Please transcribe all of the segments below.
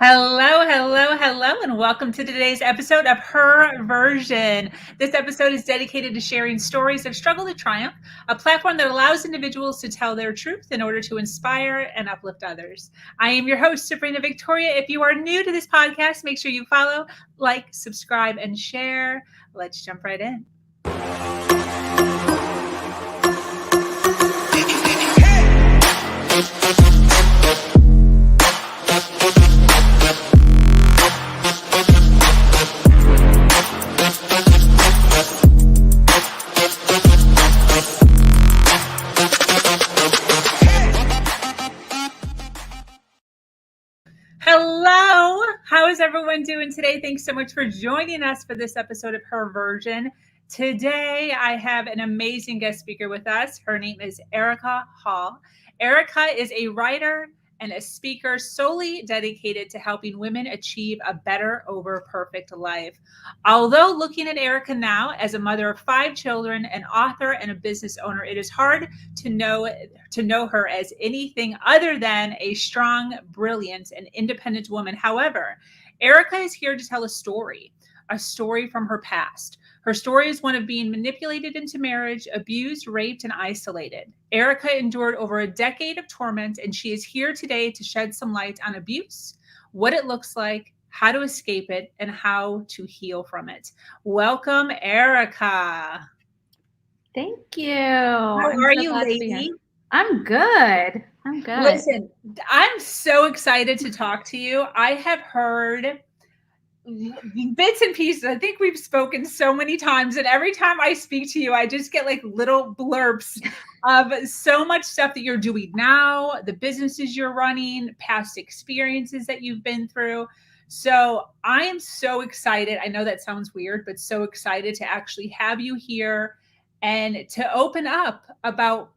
Hello, and welcome to today's episode of Her Version. This episode is dedicated to sharing stories of struggle to triumph, a platform that allows individuals to tell their truth in order to inspire and uplift others. I am your host, Sabrina Victoria. If you are new to this podcast, make sure you follow, like, subscribe, and share. Let's jump right in. Hello, how is everyone doing today? Thanks so much for joining us for this episode of Her Version. Today, I have an amazing guest speaker with us. Her name is Erika Hull. Erika is a writer and a speaker solely dedicated to helping women achieve a better over perfect life. Although looking at Erika now as a mother of 5 children, an author, and a business owner, it is hard to know her as anything other than a strong, brilliant, and independent woman. However, Erika is here to tell a story from her past. Her story is one of being manipulated into marriage, abused, raped, and isolated. Erika endured over a decade of torment, and she is here today to shed some light on abuse, what it looks like, how to escape it, and how to heal from it. Welcome, Erika. Thank you. How are you, lady? I'm good. Listen, I'm so excited to talk to you. I have heard bits and pieces. I think we've spoken so many times, and every time I speak to you, I just get like little blurbs of so much stuff that you're doing now, the businesses you're running, past experiences that you've been through. So I am so excited. I know that sounds weird, but so excited to actually have you here and to open up about,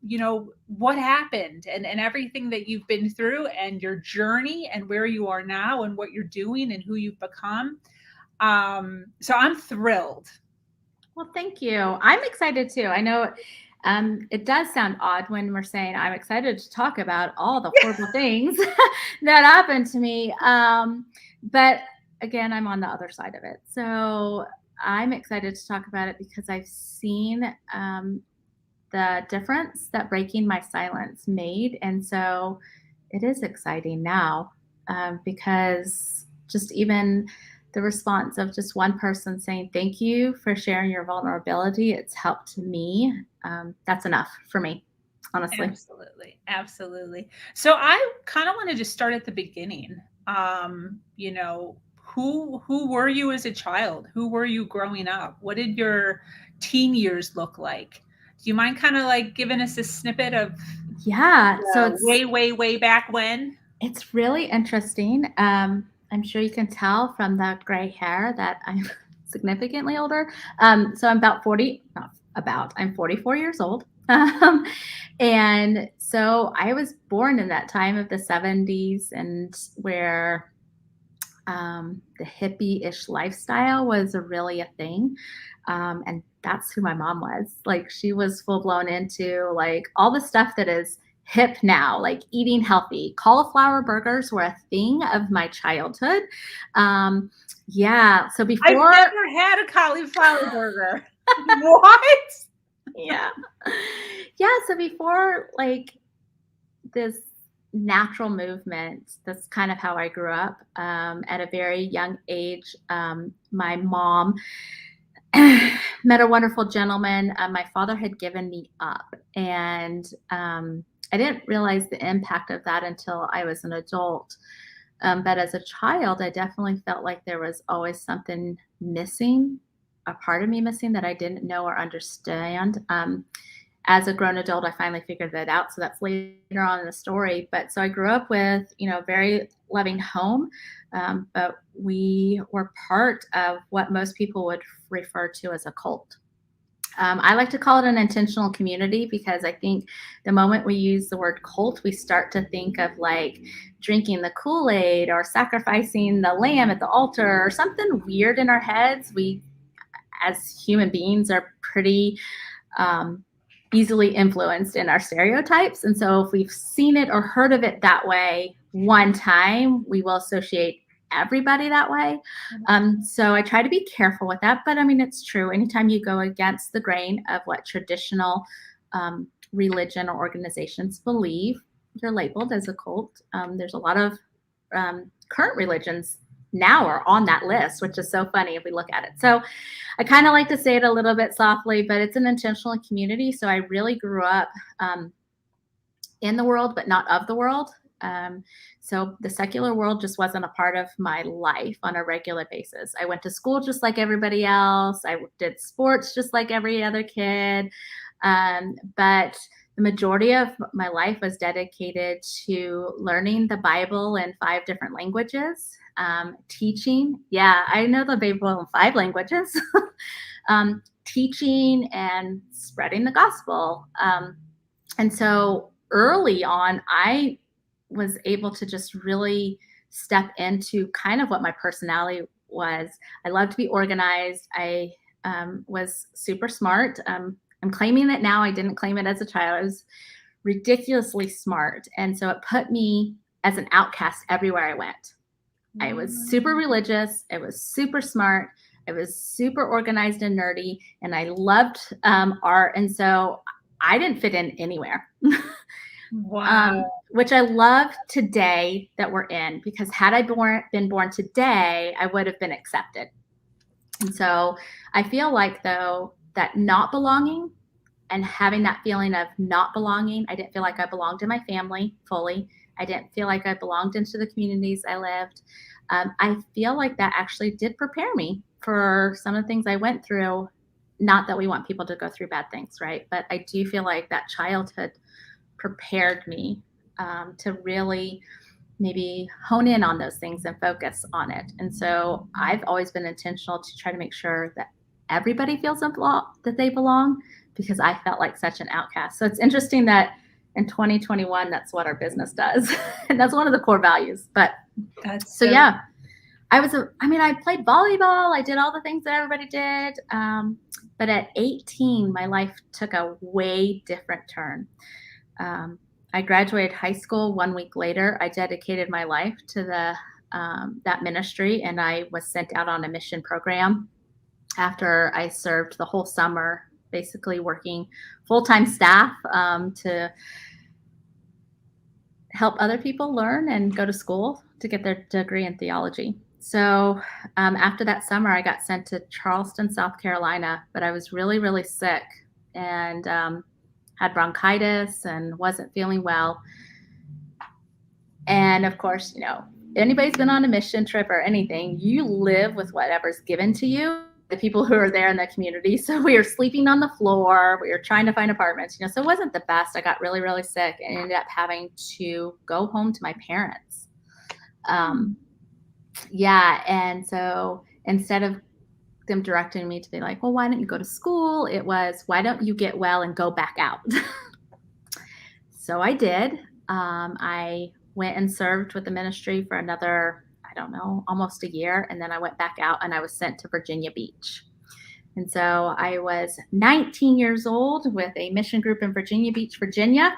what happened and everything that you've been through and your journey and where you are now and what you're doing and who you've become. So I'm thrilled. Well, thank you. I'm excited too. I know it does sound odd when we're saying I'm excited to talk about all the horrible things that happened to me. But again, I'm on the other side of it. So I'm excited to talk about it because I've seen the difference that breaking my silence made. And so it is exciting now because just even the response of just one person saying, thank you for sharing your vulnerability, it's helped me. That's enough for me, honestly. Absolutely. So I kind of want to just start at the beginning. Who were you as a child? Who were you growing up? What did your teen years look like? Do you mind kind of like giving us a snippet of so it's way back when? It's really interesting. I'm sure you can tell from the gray hair that I'm significantly older. So I'm I'm 44 years old. And so I was born in that time of the 70s and where the hippie-ish lifestyle was really a thing. And that's who my mom was. Like she was full blown into like all the stuff that is hip now, like eating healthy. Cauliflower burgers were a thing of my childhood. So before I've never had a cauliflower burger. What? Yeah. So before like this natural movement, that's kind of how I grew up. At a very young age, my mom met a wonderful gentleman. My father had given me up, and I didn't realize the impact of that until I was an adult. But as a child, I definitely felt like there was always something missing, a part of me missing that I didn't know or understand. As a grown adult, I finally figured that out. So that's later on in the story. But so I grew up with, a very loving home, but we were part of what most people would refer to as a cult. I like to call it an intentional community because I think the moment we use the word cult, we start to think of like drinking the Kool-Aid or sacrificing the lamb at the altar or something weird in our heads. We, as human beings, are pretty easily influenced in our stereotypes. And so if we've seen it or heard of it that way one time, we will associate everybody that way. So I try to be careful with that. But I mean, it's true. Anytime you go against the grain of what traditional religion or organizations believe, you're labeled as a cult. There's a lot of current religions now are on that list, which is so funny if we look at it. So I kind of like to say it a little bit softly, but it's an intentional community. So I really grew up in the world, but not of the world. So the secular world just wasn't a part of my life on a regular basis. I went to school just like everybody else. I did sports just like every other kid. But the majority of my life was dedicated to learning the Bible in 5 different languages, teaching. Yeah, I know the Bible in 5 languages. Teaching and spreading the gospel. And so early on, I was able to just really step into kind of what my personality was. I love to be organized. I was super smart. I'm claiming it now. I didn't claim it as a child. I was ridiculously smart. And so it put me as an outcast everywhere I went. I was super religious. I was super smart. I was super organized and nerdy. And I loved art. And so I didn't fit in anywhere. Wow. Which I love today that we're in, because had I been born today, I would have been accepted. And so I feel like, though, that not belonging and having that feeling of not belonging, I didn't feel like I belonged in my family fully. I didn't feel like I belonged into the communities I lived. I feel like that actually did prepare me for some of the things I went through. Not that we want people to go through bad things, right? But I do feel like that childhood prepared me to really maybe hone in on those things and focus on it. And so I've always been intentional to try to make sure that everybody feels that they belong, because I felt like such an outcast. So it's interesting that in 2021, that's what our business does. And that's one of the core values. But yeah, I played volleyball. I did all the things that everybody did. But at 18, my life took a way different turn. I graduated high school. 1 week later, I dedicated my life to that ministry, and I was sent out on a mission program after I served the whole summer, basically working full-time staff to help other people learn and go to school to get their degree in theology. So after that summer, I got sent to Charleston, South Carolina, but I was really, really sick and had bronchitis and wasn't feeling well. And of course, anybody's been on a mission trip or anything, you live with whatever's given to you, the people who are there in the community. So we were sleeping on the floor. We were trying to find apartments, so it wasn't the best. I got really, really sick and ended up having to go home to my parents. And so instead of them directing me to be like, well, why don't you go to school? It was, why don't you get well and go back out? So I did. I went and served with the ministry for another, almost a year. And then I went back out and I was sent to Virginia Beach. And so I was 19 years old with a mission group in Virginia Beach, Virginia.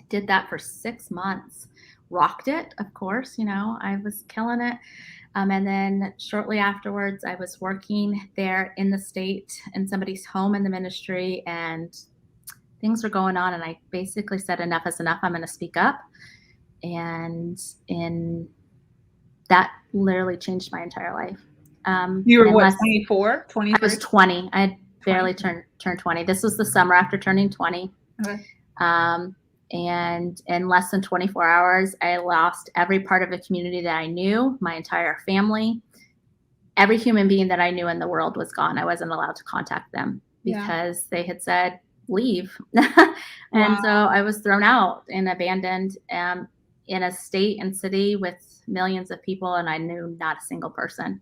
Did that for 6 months. Rocked it, of course, I was killing it. And then shortly afterwards, I was working there in the state in somebody's home in the ministry, and things were going on. And I basically said, enough is enough. I'm going to speak up. And that literally changed my entire life. You were what, 24, 23? I was 20. I had barely turned 20. This was the summer after turning 20. Okay. And in less than 24 hours, I lost every part of the community that I knew, my entire family. Every human being that I knew in the world was gone. I wasn't allowed to contact them because they had said, leave. And so I was thrown out and abandoned in a state and city with millions of people, and I knew not a single person.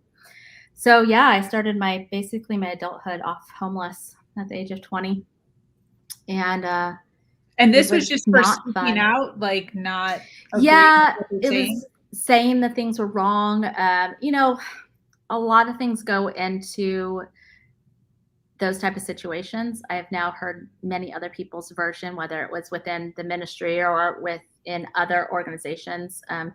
So I started my adulthood off homeless at the age of 20. And this was just for speaking out, like not. It was saying that things were wrong. A lot of things go into those type of situations. I have now heard many other people's version, whether it was within the ministry or within other organizations. And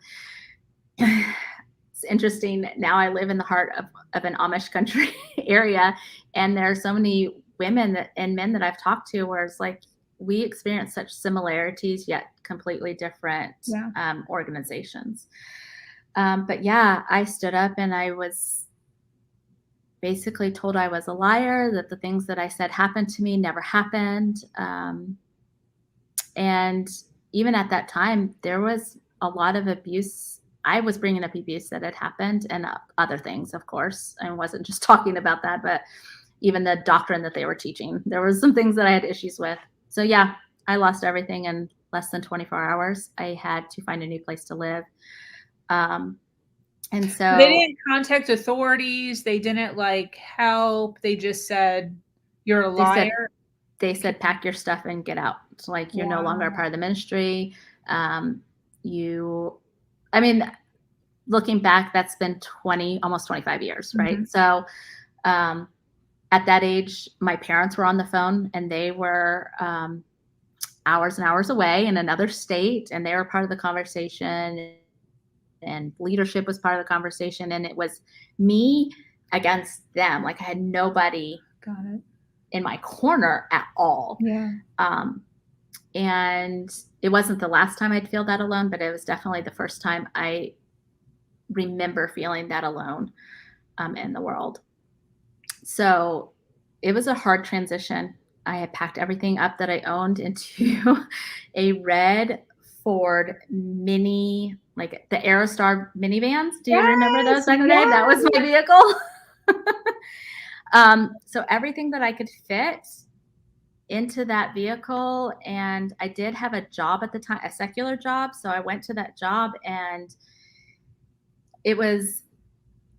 interesting. Now I live in the heart of an Amish country area, and there are so many women and men that I've talked to where it's like we experience such similarities yet completely different organizations. But yeah, I stood up and I was basically told I was a liar, that the things that I said happened to me never happened. And even at that time, there was a lot of abuse. I was bringing up abuse that had happened and other things, of course. I wasn't just talking about that, but even the doctrine that they were teaching. There were some things that I had issues with. So yeah, I lost everything in less than 24 hours. I had to find a new place to live. And so they didn't contact authorities. They didn't like help. They just said, you're a liar. They said, pack your stuff and get out. It's like, you're no longer a part of the ministry. Looking back, that's been almost 25 years, right? Mm-hmm. So at that age, my parents were on the phone and they were hours and hours away in another state, and they were part of the conversation, and leadership was part of the conversation, and it was me against them. Like I had nobody in my corner at all. Yeah. And it wasn't the last time I'd feel that alone, but it was definitely the first time I remember feeling that alone in the world. So it was a hard transition. I had packed everything up that I owned into a red Ford Mini, like the Aerostar minivans. Do you remember those back in the day? That was my vehicle. So everything that I could fit into that vehicle. And I did have a job at the time, a secular job. So I went to that job, and it was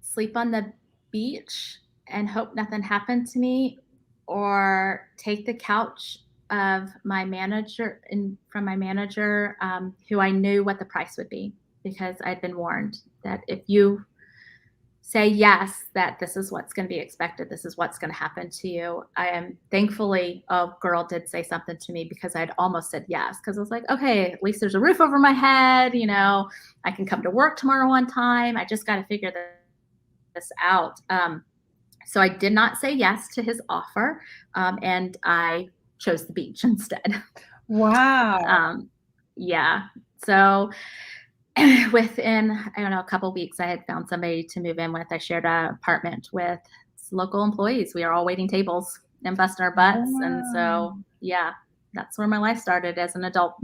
sleep on the beach and hope nothing happened to me, or take the couch of my manager from my manager, who I knew what the price would be, because I'd been warned that if you say yes, that this is what's going to be expected, this is what's going to happen to you. I am thankfully a girl did say something to me, because I'd almost said yes, because I was like, okay, at least there's a roof over my head, I can come to work tomorrow on time. I just got to figure this out. So I did not say yes to his offer, and I chose the beach instead. Wow. Yeah. So within, a couple of weeks, I had found somebody to move in with. I shared an apartment with local employees. We are all waiting tables and busting our butts. Wow. And so, yeah, that's where my life started as an adult.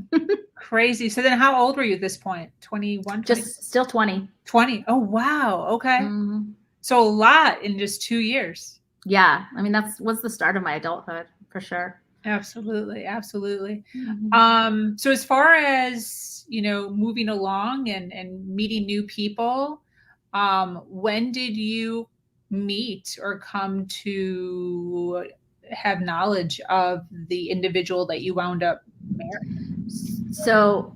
Crazy. So then how old were you at this point? 21? Just still 20. 20. Oh, wow. Okay. Mm-hmm. So a lot in just 2 years. Yeah. That was the start of my adulthood for sure. Absolutely. Absolutely. Mm-hmm. So as far as, moving along and meeting new people, when did you meet or come to have knowledge of the individual that you wound up marrying? So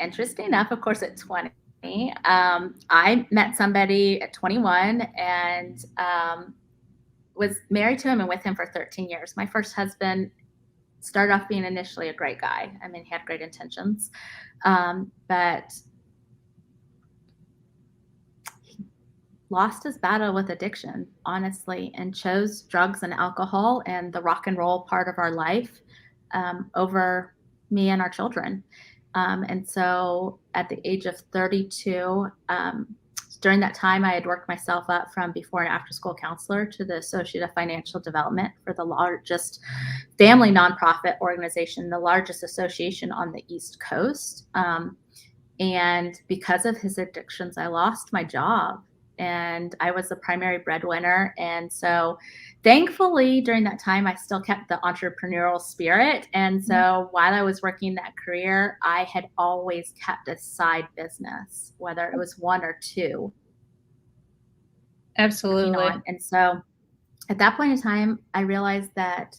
interesting enough, of course, at 20, I met somebody at 21 and was married to him and with him for 13 years. My first husband started off being initially a great guy. He had great intentions, but he lost his battle with addiction, honestly, and chose drugs and alcohol and the rock and roll part of our life over me and our children. And so at the age of 32, during that time, I had worked myself up from before and after school counselor to the associate of financial development for the largest family nonprofit organization, the largest association on the East Coast. And because of his addictions, I lost my job, and I was the primary breadwinner. And so thankfully, during that time, I still kept the entrepreneurial spirit. And so while I was working that career, I had always kept a side business, whether it was one or two. Absolutely. And so at that point in time, I realized that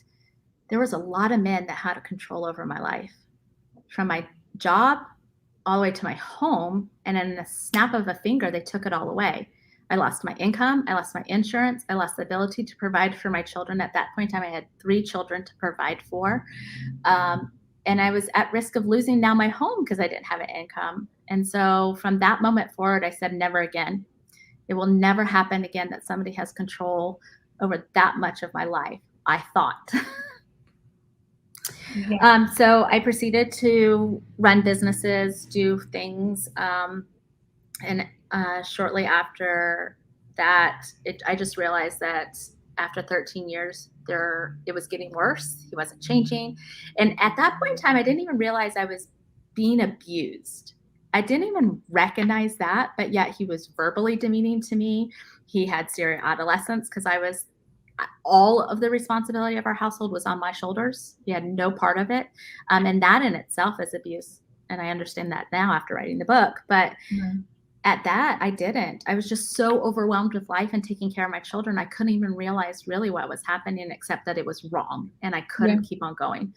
there was a lot of men that had a control over my life, from my job all the way to my home. And in the snap of a finger, they took it all away. I lost my income. I lost my insurance. I lost the ability to provide for my children. At that point in time, I had 3 children to provide for. And I was at risk of losing now my home because I didn't have an income. And so from that moment forward, I said, never again. It will never happen again that somebody has control over that much of my life, I thought. Yeah. So I proceeded to run businesses, do things, and shortly after that, I just realized that after 13 years, it was getting worse. He wasn't changing, and at that point in time, I didn't even realize I was being abused. I didn't even recognize that, but yet he was verbally demeaning to me. He had serial adolescence because all of the responsibility of our household was on my shoulders. He had no part of it. And that in itself is abuse. And I understand that now after writing the book. But at that, I didn't. I was just so overwhelmed with life and taking care of my children. I couldn't even realize really what was happening, except that it was wrong. And I couldn't keep on going.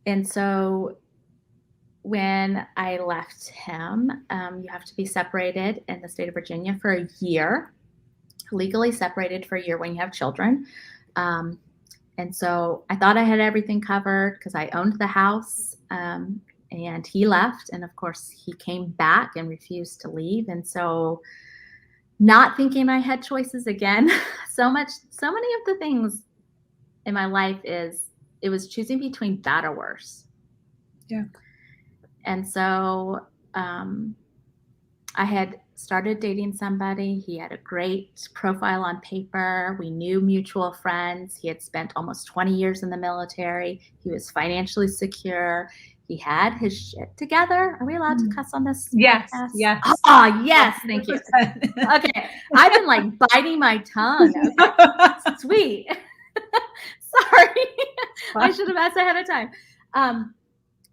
And so when I left him, you have to be separated in the state of Virginia for a year. Legally separated for a year when you have children. And so I thought I had everything covered because I owned the house, and he left. And of course he came back and refused to leave. And so not thinking I had choices again, so many of the things in my life it was choosing between bad or worse. Yeah. And so, I had started dating somebody. He had a great profile on paper. We knew mutual friends. He had spent almost 20 years in the military. He was financially secure. He had his shit together. Are we allowed to cuss on this Yes. podcast? Yes. Oh, yes. Thank you. Okay. I've been like biting my tongue. Okay. Sweet. Sorry. I should have asked ahead of time.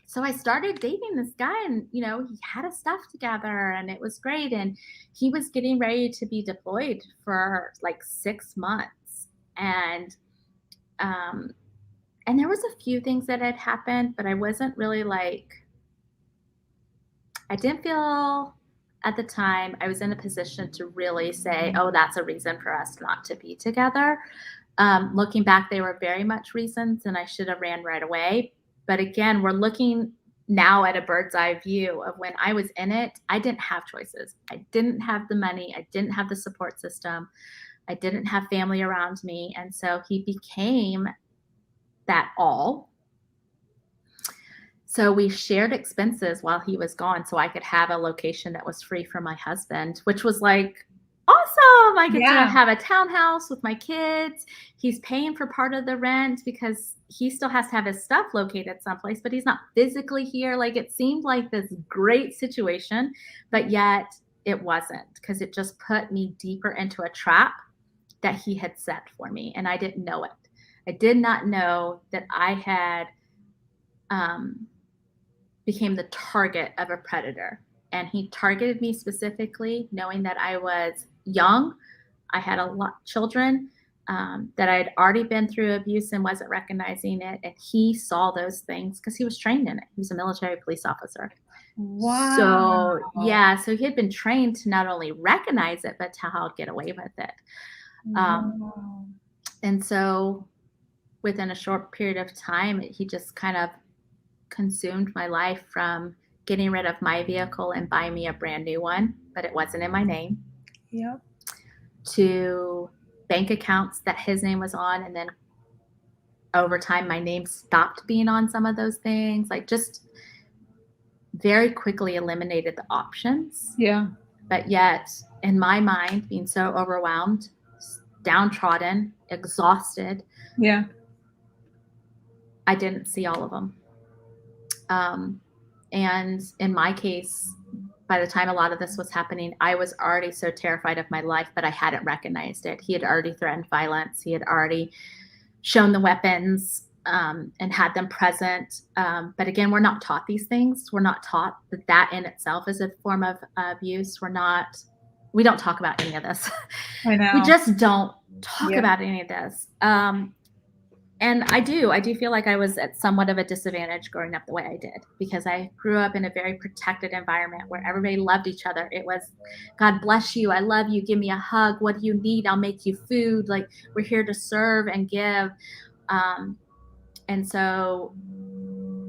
So I started dating this guy, and, he had his stuff together and it was great. And he was getting ready to be deployed for like 6 months. And there was a few things that had happened, but I wasn't really I didn't feel at the time I was in a position to really say, oh, that's a reason for us not to be together. Looking back, they were very much reasons, and I should have ran right away. But again, we're looking now at a bird's eye view of when I was in it. I didn't have choices. I didn't have the money. I didn't have the support system. I didn't have family around me. And so he became that all. So we shared expenses while he was gone so I could have a location that was free for my husband, which was like awesome. I get to have a townhouse with my kids. He's paying for part of the rent because he still has to have his stuff located someplace, but he's not physically here. Like, it seemed like this great situation, but yet it wasn't, because it just put me deeper into a trap that he had set for me. And I didn't know it. I did not know that I had became the target of a predator. And he targeted me specifically, knowing that I was young. I had a lot of children, that I had already been through abuse and wasn't recognizing it. And he saw those things because he was trained in it. He was a military police officer. Wow. So he had been trained to not only recognize it, but to how to get away with it. And so within a short period of time, he just kind of consumed my life, from getting rid of my vehicle and buying me a brand new one, but it wasn't in my name. Yep. To bank accounts that his name was on. And then over time, my name stopped being on some of those things. Like, just very quickly eliminated the options. Yeah. But yet, in my mind, being so overwhelmed, downtrodden, exhausted, I didn't see all of them. And in my case, by the time a lot of this was happening, I was already so terrified of my life, but I hadn't recognized it. He had already threatened violence. He had already shown the weapons, and had them present. But again, we're not taught these things. We're not taught that in itself is a form of abuse. We don't talk about any of this. I know. We just don't talk about any of this. And I do feel like I was at somewhat of a disadvantage growing up the way I did, because I grew up in a very protected environment where everybody loved each other. It was, God bless you, I love you, give me a hug, what do you need, I'll make you food. Like, we're here to serve and give. And so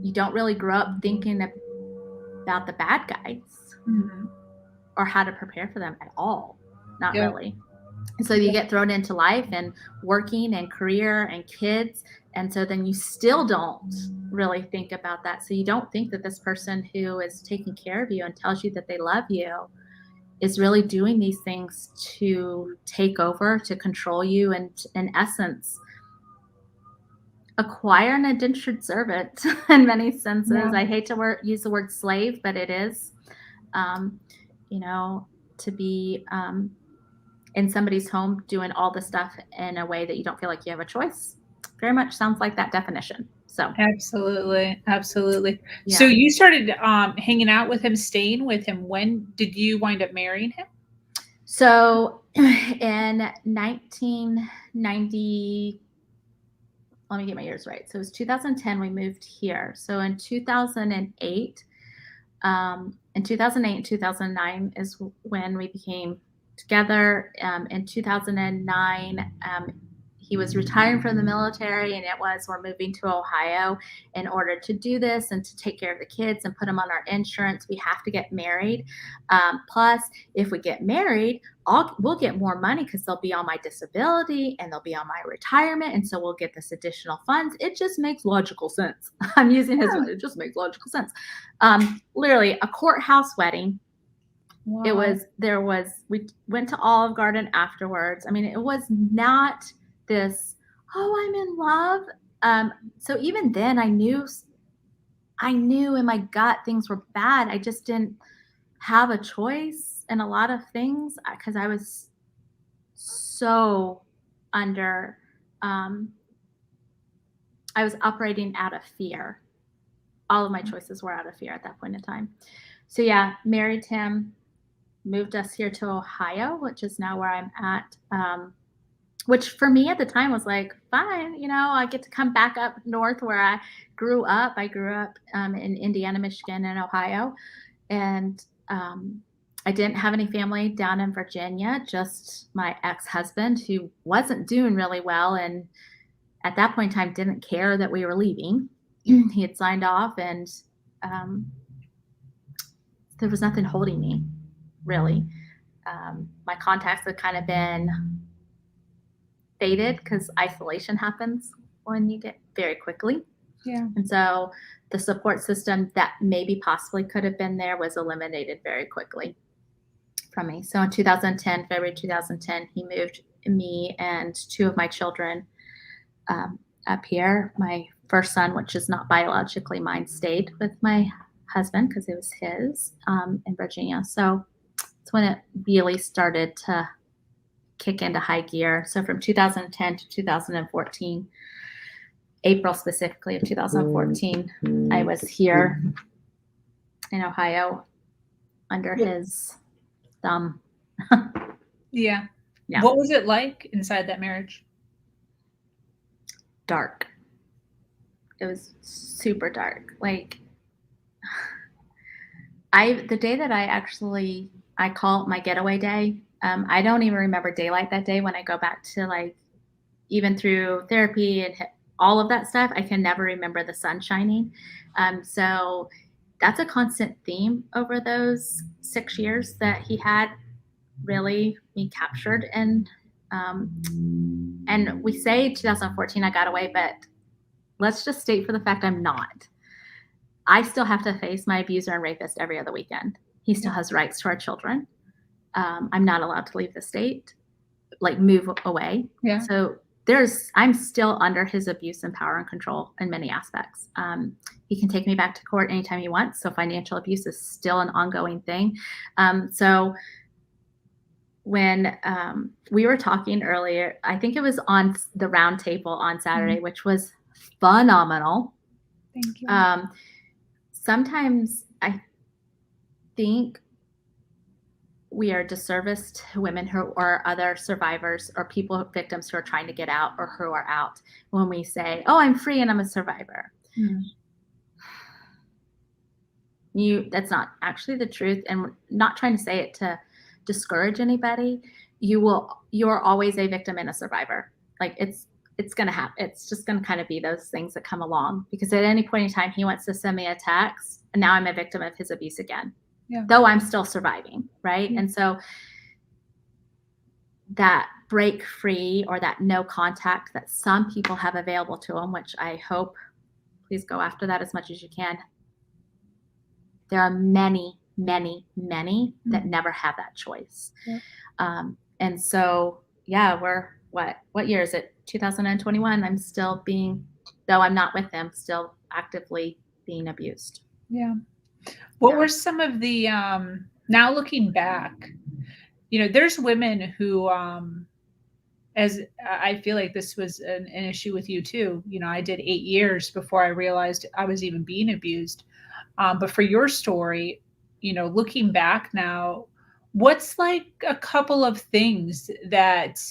you don't really grow up thinking about the bad guys. or how to prepare for them at all. Not Yeah. really. So you get thrown into life and working and career and kids. And so then you still don't really think about that. So you don't think that this person who is taking care of you and tells you that they love you is really doing these things to take over, to control you, and in essence, acquire an indentured servant in many senses. Yeah. I hate to use the word slave, but it is, you know, to be in somebody's home doing all the stuff in a way that you don't feel like you have a choice. Very much sounds like that definition. So Absolutely. Absolutely. yeah. So you started hanging out with him, staying with him. When did you wind up marrying him? So in 1990, let me get my years right. So it was 2010 we moved here. So in 2008, in 2008 and 2009 is when we became together. In 2009, he was retiring from the military, and we're moving to Ohio. In order to do this and to take care of the kids and put them on our insurance, we have to get married. Plus, if we get married, we'll get more money because they'll be on my disability and they'll be on my retirement, and so we'll get this additional funds. It just makes logical sense. I'm using his word. It just makes logical sense. Literally a courthouse wedding. Wow. We went to Olive Garden afterwards. I mean, it was not this, oh, I'm in love. So even then I knew in my gut things were bad. I just didn't have a choice in a lot of things because I was so under, I was operating out of fear. All of my choices were out of fear at that point in time. So yeah, married him, moved us here to Ohio, which is now where I'm at. Which for me at the time was like, fine, I get to come back up north where I grew up. I grew up in Indiana, Michigan, and Ohio. And I didn't have any family down in Virginia, just my ex-husband who wasn't doing really well. And at that point in time, didn't care that we were leaving. He had signed off, and there was nothing holding me, really. My contacts had kind of been faded because isolation happens when you get very quickly. Yeah. And so the support system that maybe possibly could have been there was eliminated very quickly from me. So in February 2010, he moved me and two of my children up here. My first son, which is not biologically mine, stayed with my husband because it was his in Virginia. So it's when it really started to kick into high gear. So from 2010 to 2014, April specifically of 2014, I was here in Ohio under his thumb. Yeah. Yeah. What was it like inside that marriage? Dark. It was super dark. Like the day that I call it my getaway day. I don't even remember daylight that day when I go back to like, even through therapy and all of that stuff, I can never remember the sun shining. So that's a constant theme over those 6 years that he had really me captured. And we say 2014 I got away, but let's just state for the fact I'm not. I still have to face my abuser and rapist every other weekend. He still has rights to our children. I'm not allowed to leave the state, like move away. Yeah. So I'm still under his abuse and power and control in many aspects. He can take me back to court anytime he wants. So financial abuse is still an ongoing thing. So when we were talking earlier, I think it was on the round table on Saturday, which was phenomenal. Thank you. Sometimes I think we are disservice to women who are other survivors or victims who are trying to get out or who are out when we say, oh, I'm free and I'm a survivor. That's not actually the truth. And we're not trying to say it to discourage anybody. You're always a victim and a survivor. Like it's going to happen. It's just going to kind of be those things that come along, because at any point in time, he wants to send me a text and now I'm a victim of his abuse again. Yeah. though I'm still surviving, right? Yeah. And so that break free or that no contact that some people have available to them, which I hope, please go after that as much as you can. There are many, many, many that never have that choice. Yep. And so, yeah, we're what year is it? 2021. I'm still being, though I'm not with them, still actively being abused. Yeah. What Yeah. were some of the now looking back, there's women who as I feel like this was an issue with you too. I did 8 years before I realized I was even being abused. But for your story, looking back now, what's like a couple of things that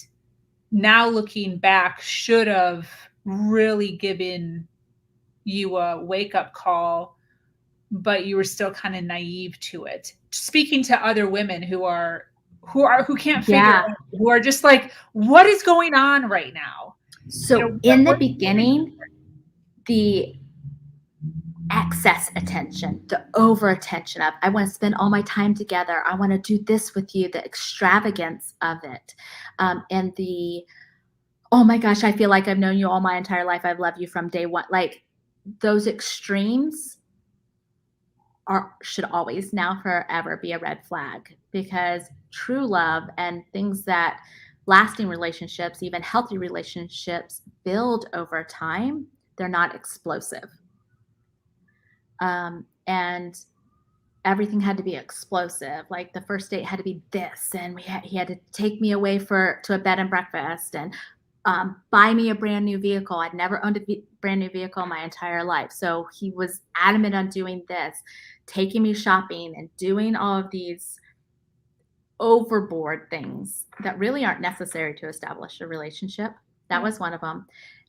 now looking back should have really given you a wake up call, but you were still kind of naive to it? Speaking to other women who can't figure Yeah. out, who are just like, what is going on right now? So in the beginning, the excess attention, the over attention of, I want to spend all my time together. I want to do this with you, the extravagance of it. And the, oh my gosh, I feel like I've known you all my entire life. I've loved you from day one. Like those extremes should always now forever be a red flag, because true love and things that lasting relationships, even healthy relationships, build over time, they're not explosive. And everything had to be explosive. Like the first date had to be this, and he had to take me away to a bed and breakfast, and buy me a brand new vehicle. I'd never owned a brand new vehicle in my entire life. So he was adamant on doing this, taking me shopping and doing all of these overboard things that really aren't necessary to establish a relationship. That was one of them.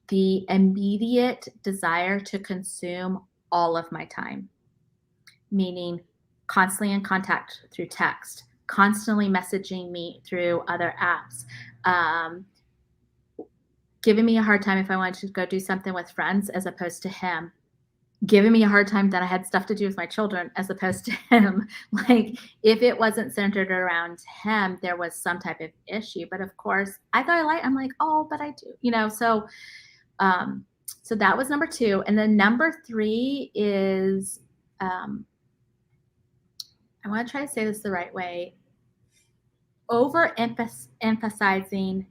The immediate desire to consume all of my time, meaning constantly in contact through text, constantly messaging me through other apps, giving me a hard time if I wanted to go do something with friends as opposed to him, giving me a hard time that I had stuff to do with my children as opposed to him. Like if it wasn't centered around him, there was some type of issue. But of course, I'm like, oh, but I do, so so that was number 2. And then number 3 is, I want to try to say this the right way, emphasizing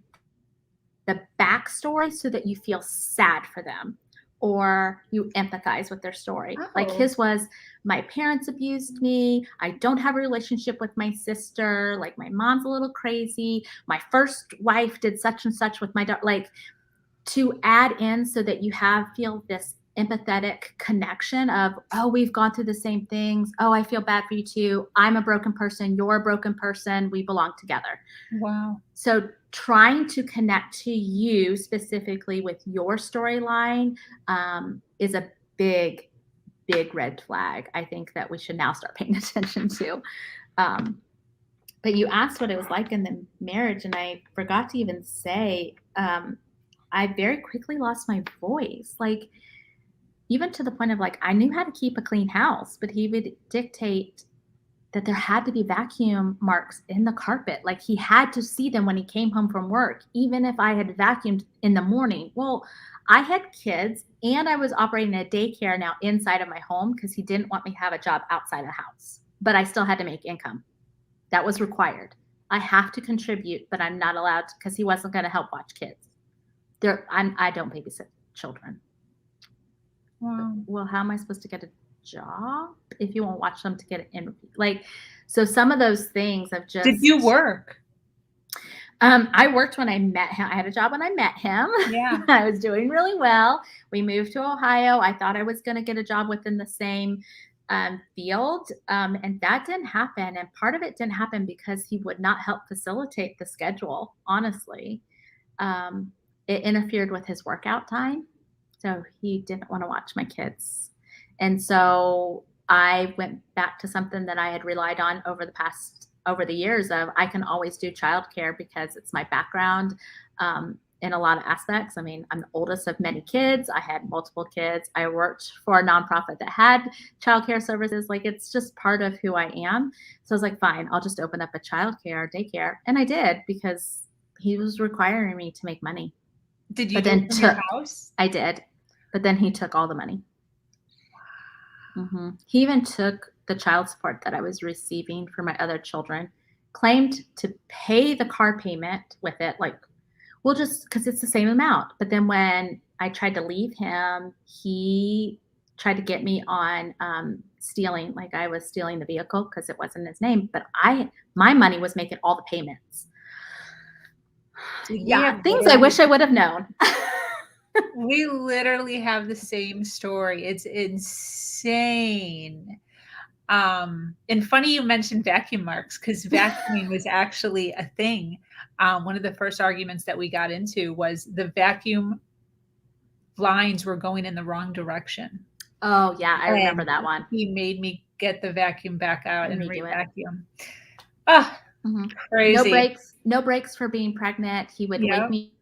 the backstory so that you feel sad for them or you empathize with their story. Oh. Like his was, my parents abused me. I don't have a relationship with my sister. Like my mom's a little crazy. My first wife did such and such with my daughter. Like to add in so that you feel this empathetic connection of, oh, we've gone through the same things. Oh, I feel bad for you too. I'm a broken person. You're a broken person. We belong together. Wow. So trying to connect to you specifically with your storyline is a big, big red flag. I think that we should now start paying attention to. But you asked what it was like in the marriage, and I forgot to even say, I very quickly lost my voice. Like, even to the point of like, I knew how to keep a clean house, but he would dictate that there had to be vacuum marks in the carpet. Like he had to see them when he came home from work, even if I had vacuumed in the morning. Well, I had kids and I was operating a daycare now inside of my home because he didn't want me to have a job outside of the house, but I still had to make income. That was required. I have to contribute, but I'm not allowed because he wasn't going to help watch kids. I don't babysit children. Wow. Well, how am I supposed to get a job if you won't watch them to get an interview? Like, so some of those things have just. Did you work? I worked when I met him. I had a job when I met him. Yeah. I was doing really well. We moved to Ohio. I thought I was going to get a job within the same field. And that didn't happen. And part of it didn't happen because he would not help facilitate the schedule, honestly. It interfered with his workout time. So he didn't want to watch my kids. And so I went back to something that I had relied on over the years of, I can always do childcare because it's my background. And in a lot of aspects. I mean, I'm the oldest of many kids. I had multiple kids. I worked for a nonprofit that had childcare services. Like, it's just part of who I am. So I was like, fine, I'll just open up a childcare daycare. And I did, because he was requiring me to make money. Did you do it from your house? I did. But then he took all the money. He even took the child support that I was receiving for my other children, claimed to pay the car payment with it. Like, well, just because it's the same amount. But then when I tried to leave him, he tried to get me on stealing. Like, I was stealing the vehicle because it wasn't his name, but my money was making all the payments. Yeah, things I wish I would have known. We literally have the same story. It's insane. And funny you mentioned vacuum marks, because vacuuming was actually a thing. One of the first arguments that we got into was the vacuum lines were going in the wrong direction. Oh yeah, I remember that one. He made me get the vacuum back out and re-vacuum. Crazy. No breaks for being pregnant. He would wake me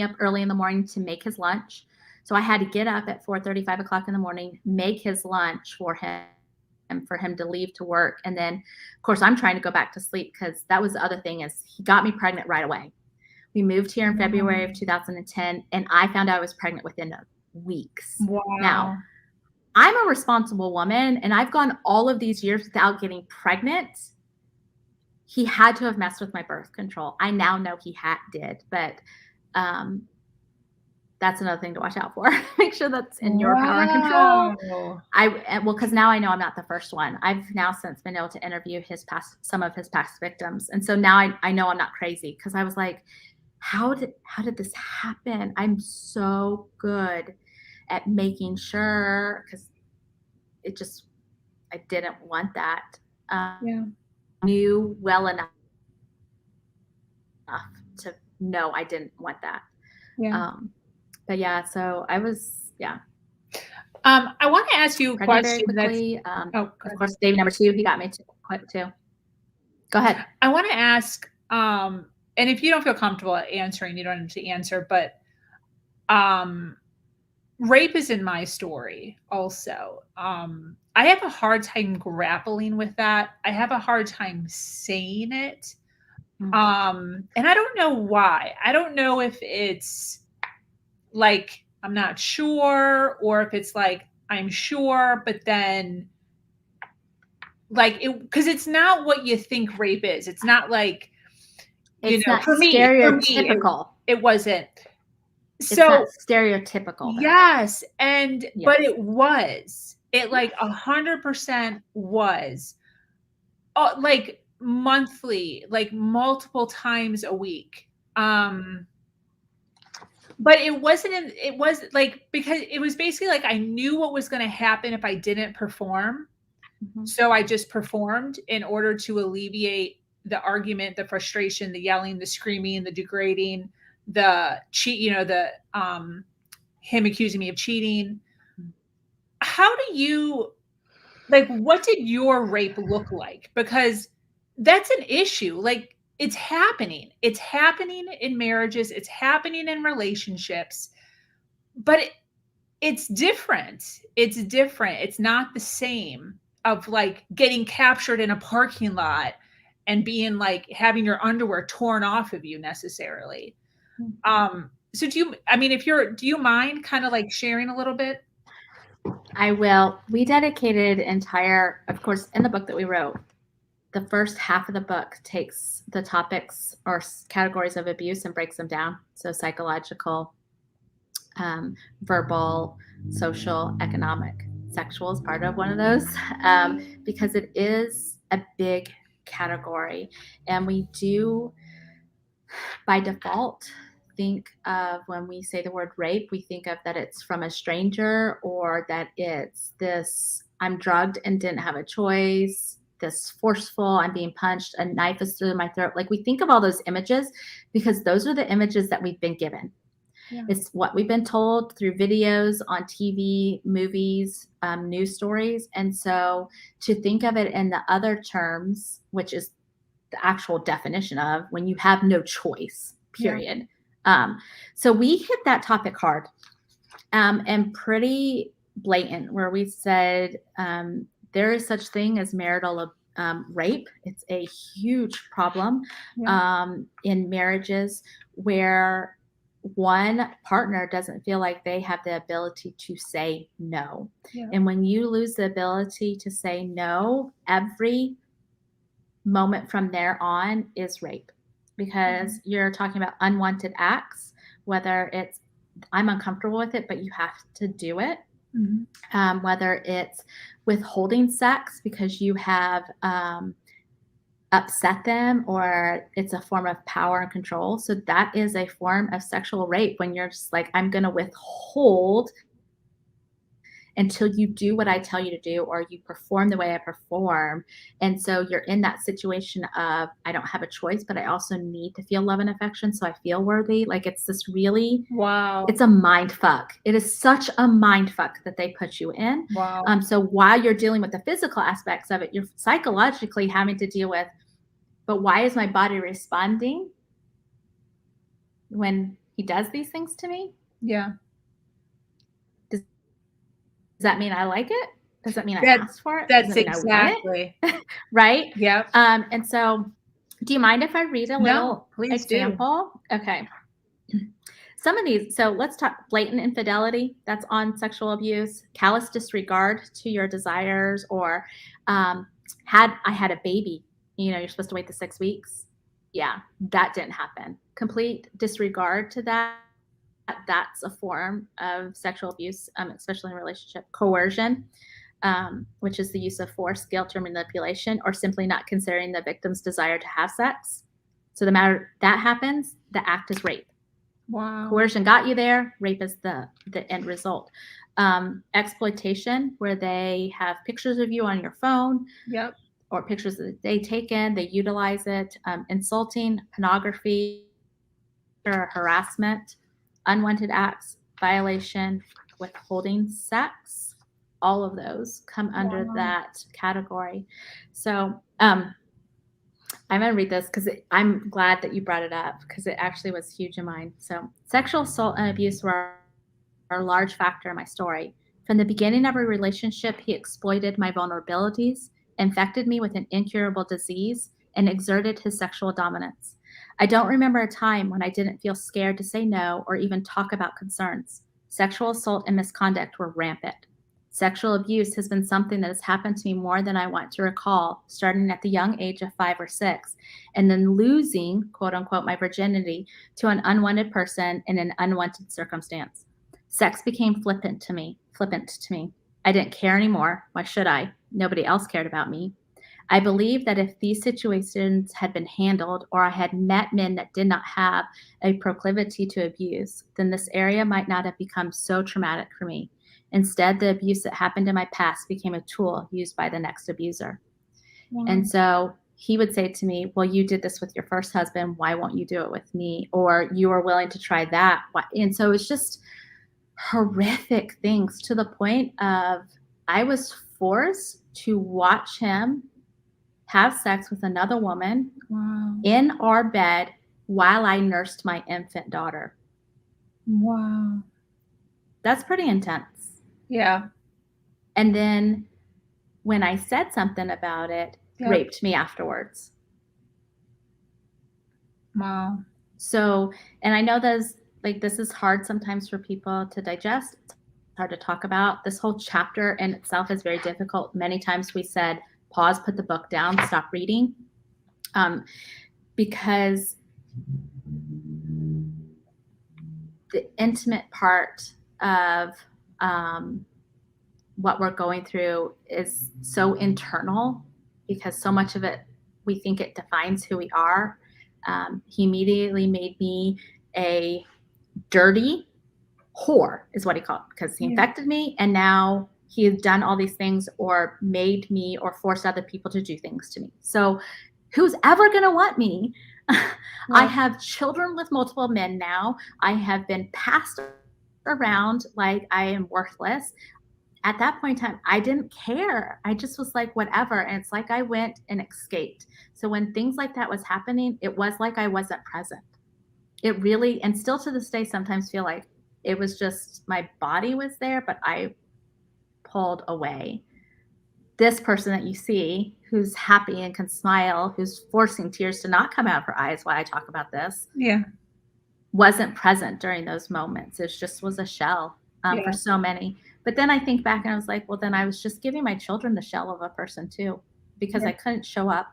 up early in the morning to make his lunch. So I had to get up at 4:30, 5 o'clock in the morning, make his lunch for him to leave to work. And then, of course, I'm trying to go back to sleep, because that was the other thing, is he got me pregnant right away. We moved here in February of 2010, and I found out I was pregnant within weeks. Wow. Now, I'm a responsible woman, and I've gone all of these years without getting pregnant. He had to have messed with my birth control. I now know he did, but that's another thing to watch out for. Make sure that's in your power and control. Because now I know I'm not the first one. I've now since been able to interview some of his past victims, and so now I know I'm not crazy, because I was like, how did this happen? I'm so good at making sure, because I didn't want that. Knew well enough to know I didn't want that. But yeah, so I was, I want to ask you a question. Of course, baby number 2, he got me too. Go ahead. I want to ask, and if you don't feel comfortable answering, you don't have to answer, but rape is in my story also. I have a hard time grappling with that. I have a hard time saying it. And I don't know why. I don't know if it's like, I'm not sure, or if it's like, I'm sure, but then like because it's not what you think rape is. It's not like, it's not stereotypical. It wasn't. It's not stereotypical. Though. Yes. And, but it was. It like 100% was. Like monthly, like multiple times a week. But it wasn't, it was like, because it was basically like, I knew what was going to happen if I didn't perform. So I just performed in order to alleviate the argument, the frustration, the yelling, the screaming, the degrading, the him accusing me of cheating. How do you, like, what did your rape look like? Because that's an issue. Like, it's happening. It's happening in marriages. It's happening in relationships, but it's different. It's different. It's not the same of like getting captured in a parking lot and being like having your underwear torn off of you necessarily. So do you mind kind of like sharing a little bit? I will. We dedicated of course, in the book that we wrote, the first half of the book takes the topics or categories of abuse and breaks them down. So psychological, verbal, social, economic, sexual is part of one of those, because it is a big category. And we do, by default, think of, when we say the word rape, we think of that it's from a stranger, or that it's this, I'm drugged and didn't have a choice, this forceful, I'm being punched, a knife is through my throat. Like, we think of all those images because those are the images that we've been given. It's what we've been told through videos on TV, movies, news stories. And so to think of it in the other terms, which is the actual definition of when you have no choice, period. So we hit that topic hard, and pretty blatant, where we said there is such thing as marital rape. It's a huge problem in marriages where one partner doesn't feel like they have the ability to say no. And when you lose the ability to say no, every moment from there on is rape, because you're talking about unwanted acts, whether it's I'm uncomfortable with it, but you have to do it. Whether it's withholding sex because you have upset them, or it's a form of power and control. So that is a form of sexual rape, when you're just like, I'm going to withhold until you do what I tell you to do, or you perform the way I perform. And so you're in that situation of, I don't have a choice, but I also need to feel love and affection, so I feel worthy. Like, it's this really, it's a mind fuck. It is such a mind fuck that they put you in. So while you're dealing with the physical aspects of it, you're psychologically having to deal with, but why is my body responding when he does these things to me? Does that mean I like it? Does that mean I asked for it? That's exactly right. And so, do you mind if I read a little example? Do. Okay. Some of these. So let's talk blatant infidelity. That's on sexual abuse. Callous disregard to your desires, or I had a baby. You're supposed to wait the 6 weeks. Yeah, that didn't happen. Complete disregard to that. That's a form of sexual abuse, especially in a relationship. Coercion, which is the use of force, guilt, or manipulation, or simply not considering the victim's desire to have sex. So the matter that happens, the act is rape. Coercion got you there. Rape is the end result. Exploitation, where they have pictures of you on your phone. Or pictures that they taken, they utilize it. Insulting, pornography, or harassment. Unwanted acts, violation, withholding sex, all of those come under that category. So I'm going to read this because I'm glad that you brought it up, because it actually was huge in mine. So sexual assault and abuse were a large factor in my story. From the beginning of our relationship, he exploited my vulnerabilities, infected me with an incurable disease, and exerted his sexual dominance. I don't remember a time when I didn't feel scared to say no or even talk about concerns. Sexual assault and misconduct were rampant. Sexual abuse has been something that has happened to me more than I want to recall, starting at the young age of 5 or 6, and then losing, quote unquote, my virginity to an unwanted person in an unwanted circumstance. Sex became flippant to me. I didn't care anymore. Why should I? Nobody else cared about me. I believe that if these situations had been handled, or I had met men that did not have a proclivity to abuse, then this area might not have become so traumatic for me. Instead, the abuse that happened in my past became a tool used by the next abuser. And so he would say to me, well, you did this with your first husband. Why won't you do it with me? Or you are willing to try that. And so it's just horrific things, to the point of I was forced to watch him have sex with another woman in our bed while I nursed my infant daughter. That's pretty intense. And then when I said something about it, raped me afterwards. So, and I know this is hard sometimes for people to digest. It's hard to talk about. This whole chapter in itself is very difficult. Many times we said, pause, put the book down, stop reading, because the intimate part of what we're going through is so internal, because so much of it, we think it defines who we are. He immediately made me a dirty whore, is what he called it, because he infected me, and now he has done all these things, or made me, or forced other people to do things to me. So who's ever going to want me? I have children with multiple men now. I have been passed around like I am worthless. At that point in time, I didn't care. I just was like, whatever. And it's like I went and escaped. So when things like that was happening, it was like I wasn't present. it really, and still to this day, sometimes feel like it was just my body was there, but I pulled away. This person that you see who's happy and can smile, who's forcing tears to not come out of her eyes while I talk about this, Yeah. wasn't present during those moments. It just was a shell for so many. But then I think back and I was like, well, then I was just giving my children the shell of a person too, because I couldn't show up.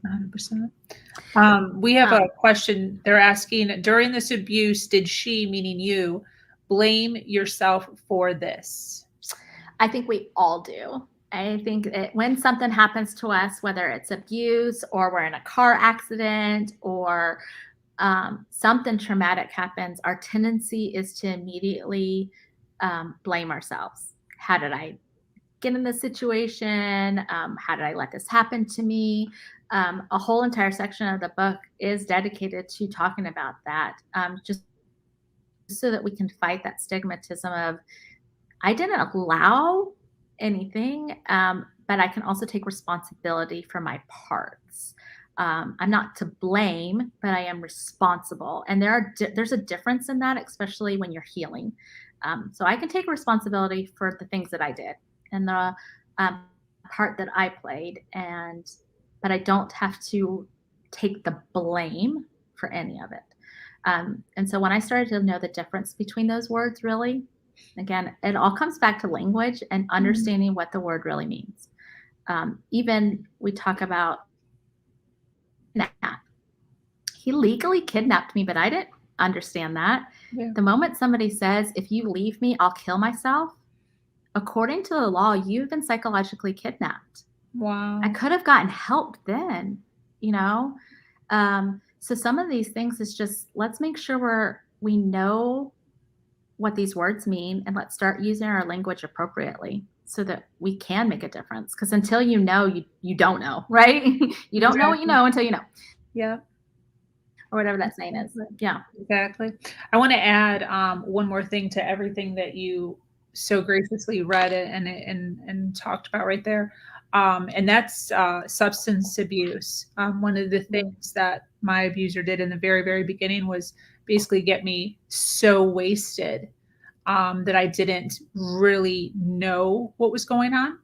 100%. We have a question. They're asking, during this abuse, did she, meaning you, blame yourself for this? I think we all do. I think when something happens to us, whether it's abuse or we're in a car accident or something traumatic happens, our tendency is to immediately blame ourselves. How did I get in this situation? How did I let this happen to me? A whole entire section of the book is dedicated to talking about that, just so that we can fight that stigmatism of, I didn't allow anything, but I can also take responsibility for my parts. I'm not to blame, but I am responsible. And there's a difference in that, especially when you're healing. So I can take responsibility for the things that I did and the part that I played, but I don't have to take the blame for any of it. And so when I started to know the difference between those words, really, again, it all comes back to language and understanding what the word really means. Even we talk about kidnap. He legally kidnapped me, but I didn't understand that. Yeah. The moment somebody says, if you leave me, I'll kill myself, according to the law, you've been psychologically kidnapped. Wow. I could have gotten help then, you know? So some of these things is just, let's make sure we know what these words mean, and let's start using our language appropriately so that we can make a difference. Because until you know, you don't know, right? You don't know what you know until you know. Yeah. Or whatever that saying is. Yeah. Exactly. I want to add one more thing to everything that you so graciously read and talked about right there. And that's substance abuse. One of the things that my abuser did in the very, very beginning was basically get me so wasted that I didn't really know what was going on,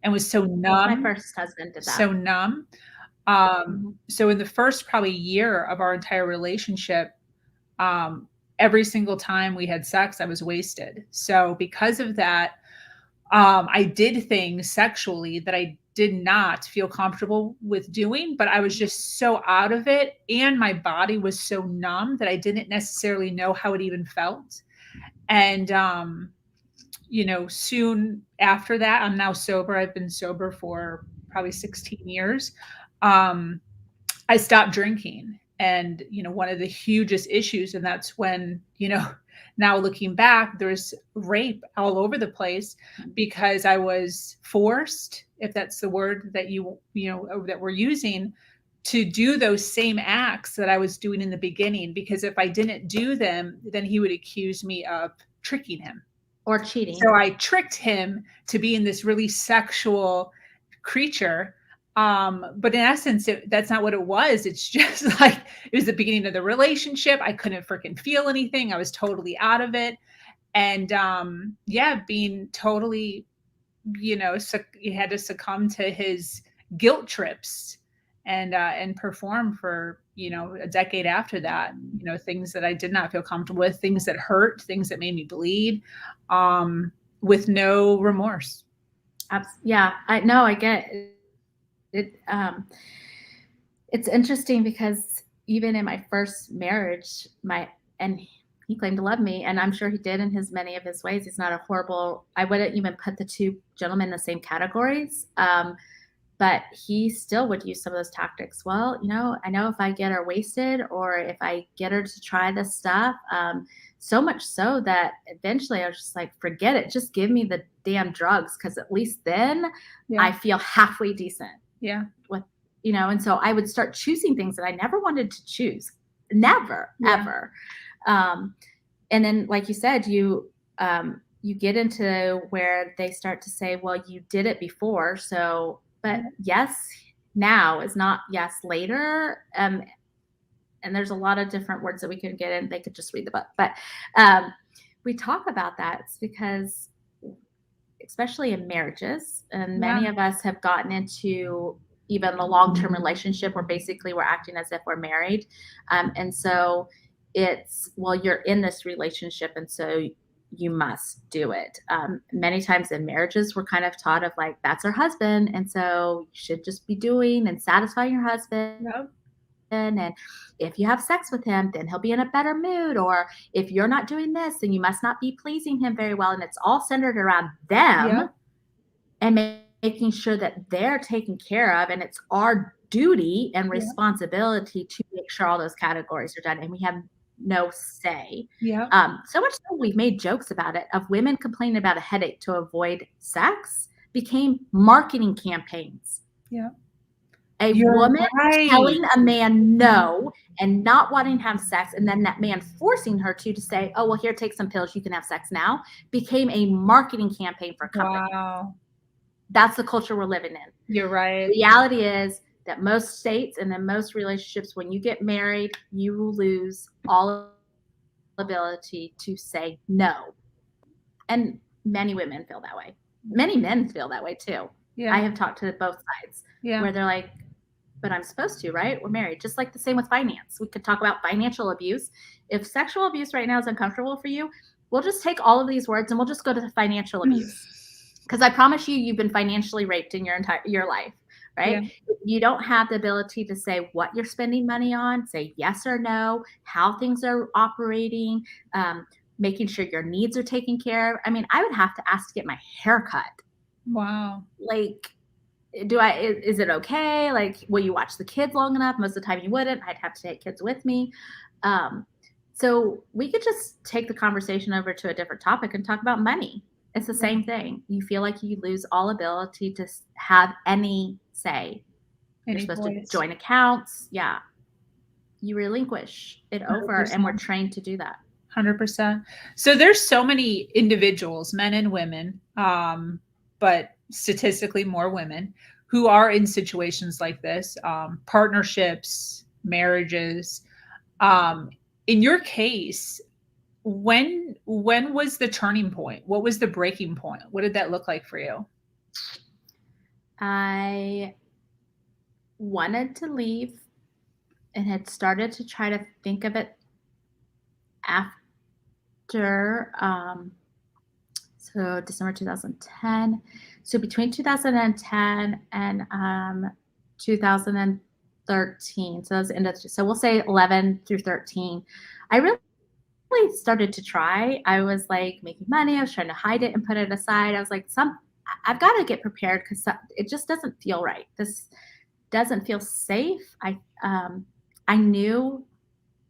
and was so numb. My first husband did that. So numb. So in the first probably year of our entire relationship, every single time we had sex, I was wasted. So because of that, I did things sexually that I did not feel comfortable with doing, but I was just so out of it. And my body was so numb that I didn't necessarily know how it even felt. And, soon after that, I'm now sober. I've been sober for probably 16 years. I stopped drinking. And, one of the hugest issues, and that's when, now looking back, there's rape all over the place because I was forced, if that's the word that that we're using, to do those same acts that I was doing in the beginning. Because if I didn't do them, then he would accuse me of tricking him. Or cheating. So I tricked him to be in this really sexual creature. But in essence, that's not what it was. It's just like, it was the beginning of the relationship. I couldn't freaking feel anything. I was totally out of it. And, being totally, you had to succumb to his guilt trips and perform for, a decade after that, things that I did not feel comfortable with, things that hurt, things that made me bleed, with no remorse. Yeah, I get it. It's interesting because even in my first marriage, he claimed to love me, and I'm sure he did in many of his ways. He's not a horrible, I wouldn't even put the two gentlemen in the same categories. But he still would use some of those tactics. Well, I know if I get her wasted or if I get her to try this stuff, so much so that eventually I was just like, forget it. Just give me the damn drugs. Cause at least then I feel halfway decent. Yeah. And so I would start choosing things that I never wanted to choose. Never, ever. And then, like you said, you get into where they start to say, well, you did it before. So, but yes, now is not yes later. And there's a lot of different words that we can get in. They could just read the book. But we talk about that. It's because, especially in marriages, and many of us have gotten into even a long-term relationship where basically we're acting as if we're married. And so it's, well, you're in this relationship, and so you must do it. Many times in marriages, we're kind of taught of like, that's our husband, and so you should just be doing and satisfying your husband. Yep. And if you have sex with him, then he'll be in a better mood. Or if you're not doing this, then you must not be pleasing him very well. And it's all centered around them and making sure that they're taken care of. And it's our duty and responsibility to make sure all those categories are done. And we have no say. So much so we've made jokes about it, of women complaining about a headache to avoid sex became marketing campaigns. A woman telling a man no and not wanting to have sex, and then that man forcing her to say, oh, well, here, take some pills, you can have sex now, became a marketing campaign for a company. That's the culture we're living in. You're right. The reality is that most states and in most relationships, when you get married, you lose all ability to say no. And many women feel that way. Many men feel that way too. I have talked to both sides where they're like, but I'm supposed to, right? We're married. Just like the same with finance. We could talk about financial abuse. If sexual abuse right now is uncomfortable for you, we'll just take all of these words and we'll just go to the financial abuse. Because I promise you, you've been financially raped in your life, right? You don't have the ability to say what you're spending money on, say yes or no, how things are operating, making sure your needs are taken care of. I mean, I would have to ask to get my hair cut. Wow. Like, is it okay? Like, will you watch the kids long enough? Most of the time you wouldn't. I'd have to take kids with me. So we could just take the conversation over to a different topic and talk about money. It's the same thing. You feel like you lose all ability to have any say. You're supposed to join accounts. Yeah. You relinquish it over, 100%. And we're trained to do that. 100%. So there's so many individuals, men and women, but statistically more women, who are in situations like this, partnerships, marriages. In your case, when was the turning point? What was the breaking point? What did that look like for you? I wanted to leave and had started to try to think of it after, so December 2010. So between 2010 and 2013, so that was the end of, so we'll say 11 through 13, I really started to try. I was like making money. I was trying to hide it and put it aside. I was like, I've got to get prepared because it just doesn't feel right. This doesn't feel safe. I knew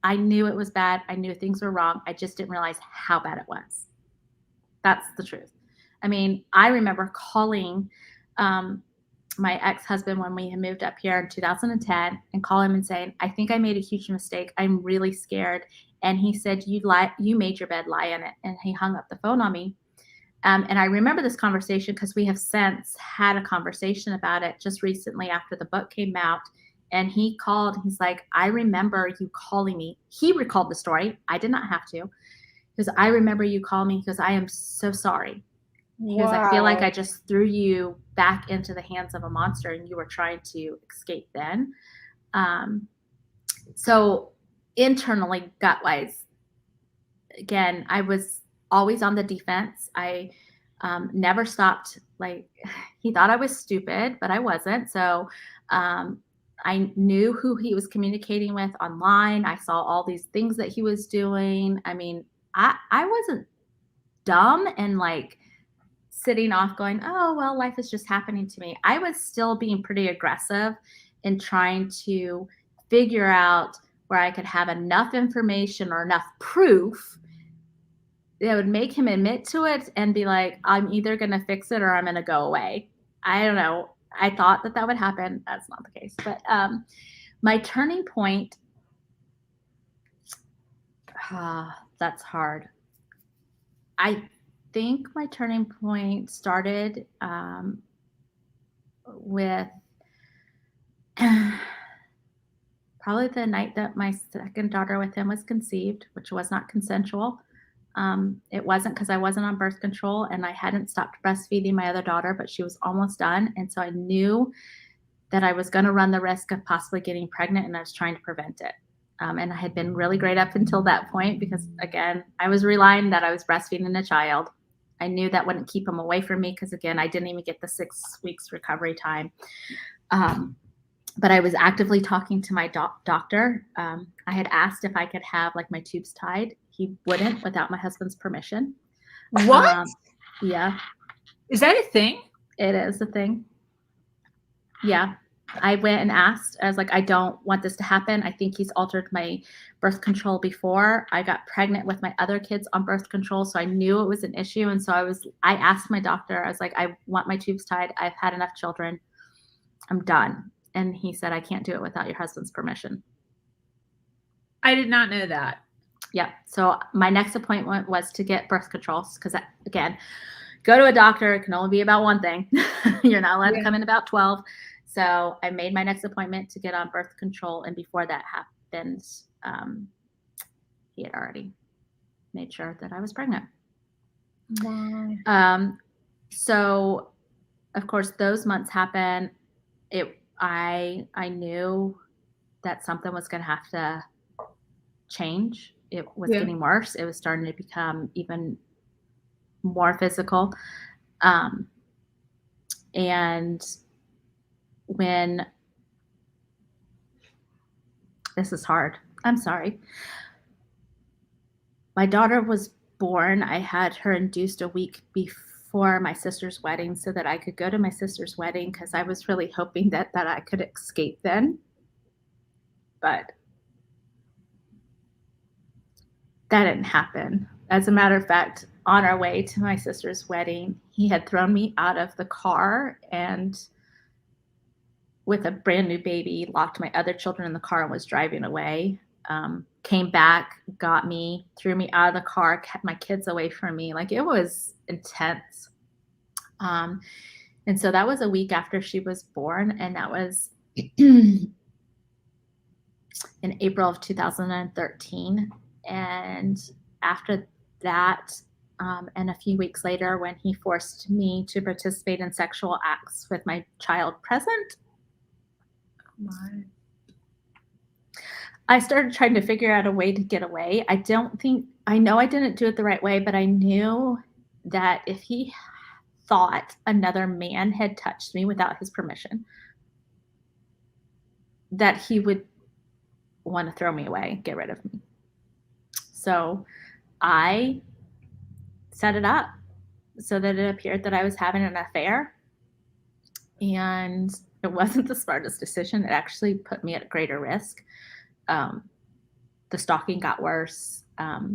it was bad. I knew things were wrong. I just didn't realize how bad it was. That's the truth. I mean, I remember calling my ex-husband when we had moved up here in 2010 and call him and saying, I think I made a huge mistake. I'm really scared. And he said, you made your bed, lie in it. And he hung up the phone on me. And I remember this conversation because we have since had a conversation about it just recently after the book came out. And he called, he's like, I remember you calling me. He recalled the story. I did not have to. Because I remember you calling me because I am so sorry. Because I feel like I just threw you back into the hands of a monster and you were trying to escape then. So internally, gut-wise, again, I was always on the defense. I never stopped. Like, he thought I was stupid, but I wasn't. So I knew who he was communicating with online. I saw all these things that he was doing. I mean, I wasn't dumb and like sitting off going, oh, well, life is just happening to me. I was still being pretty aggressive in trying to figure out where I could have enough information or enough proof that would make him admit to it and be like, I'm either going to fix it or I'm going to go away. I don't know. I thought that would happen. That's not the case. But my turning point, that's hard. I think my turning point started with probably the night that my second daughter with him was conceived, which was not consensual. It wasn't because I wasn't on birth control and I hadn't stopped breastfeeding my other daughter, but she was almost done. And so I knew that I was going to run the risk of possibly getting pregnant, and I was trying to prevent it. And I had been really great up until that point because, again, I was relying that I was breastfeeding a child. I knew that wouldn't keep him away from me because, again, I didn't even get the 6 weeks recovery time. But I was actively talking to my doctor. I had asked if I could have like my tubes tied. He wouldn't without my husband's permission. What? Yeah. Is that a thing? It is a thing. Yeah. I went and asked. I was like, I don't want this to happen. I think he's altered my birth control before. I got pregnant with my other kids on birth control, so I knew it was an issue. And so I asked my doctor, I was like, I want my tubes tied. I've had enough children. I'm done. And he said, I can't do it without your husband's permission. I did not know that. Yeah. So my next appointment was to get birth controls because, again, go to a doctor. It can only be about one thing. You're not allowed to come in about 12. So I made my next appointment to get on birth control. And before that happened, he had already made sure that I was pregnant. Wow. So, of course, those months happen. I knew that something was going to have to change. It was getting worse. It was starting to become even more physical. And when this is hard, I'm sorry. My daughter was born. I had her induced a week before my sister's wedding so that I could go to my sister's wedding because I was really hoping that I could escape then. But that didn't happen. As a matter of fact, on our way to my sister's wedding, he had thrown me out of the car and with a brand new baby, locked my other children in the car and was driving away. Came back, got me, threw me out of the car, kept my kids away from me. Like, it was intense. And so that was a week after she was born. And that was in April of 2013. And after that, and a few weeks later, when he forced me to participate in sexual acts with my child present, I started trying to figure out a way to get away. I know I didn't do it the right way, but I knew that if he thought another man had touched me without his permission, that he would want to throw me away, get rid of me. So I set it up so that it appeared that I was having an affair. And it wasn't the smartest decision. It actually put me at greater risk. The stalking got worse. I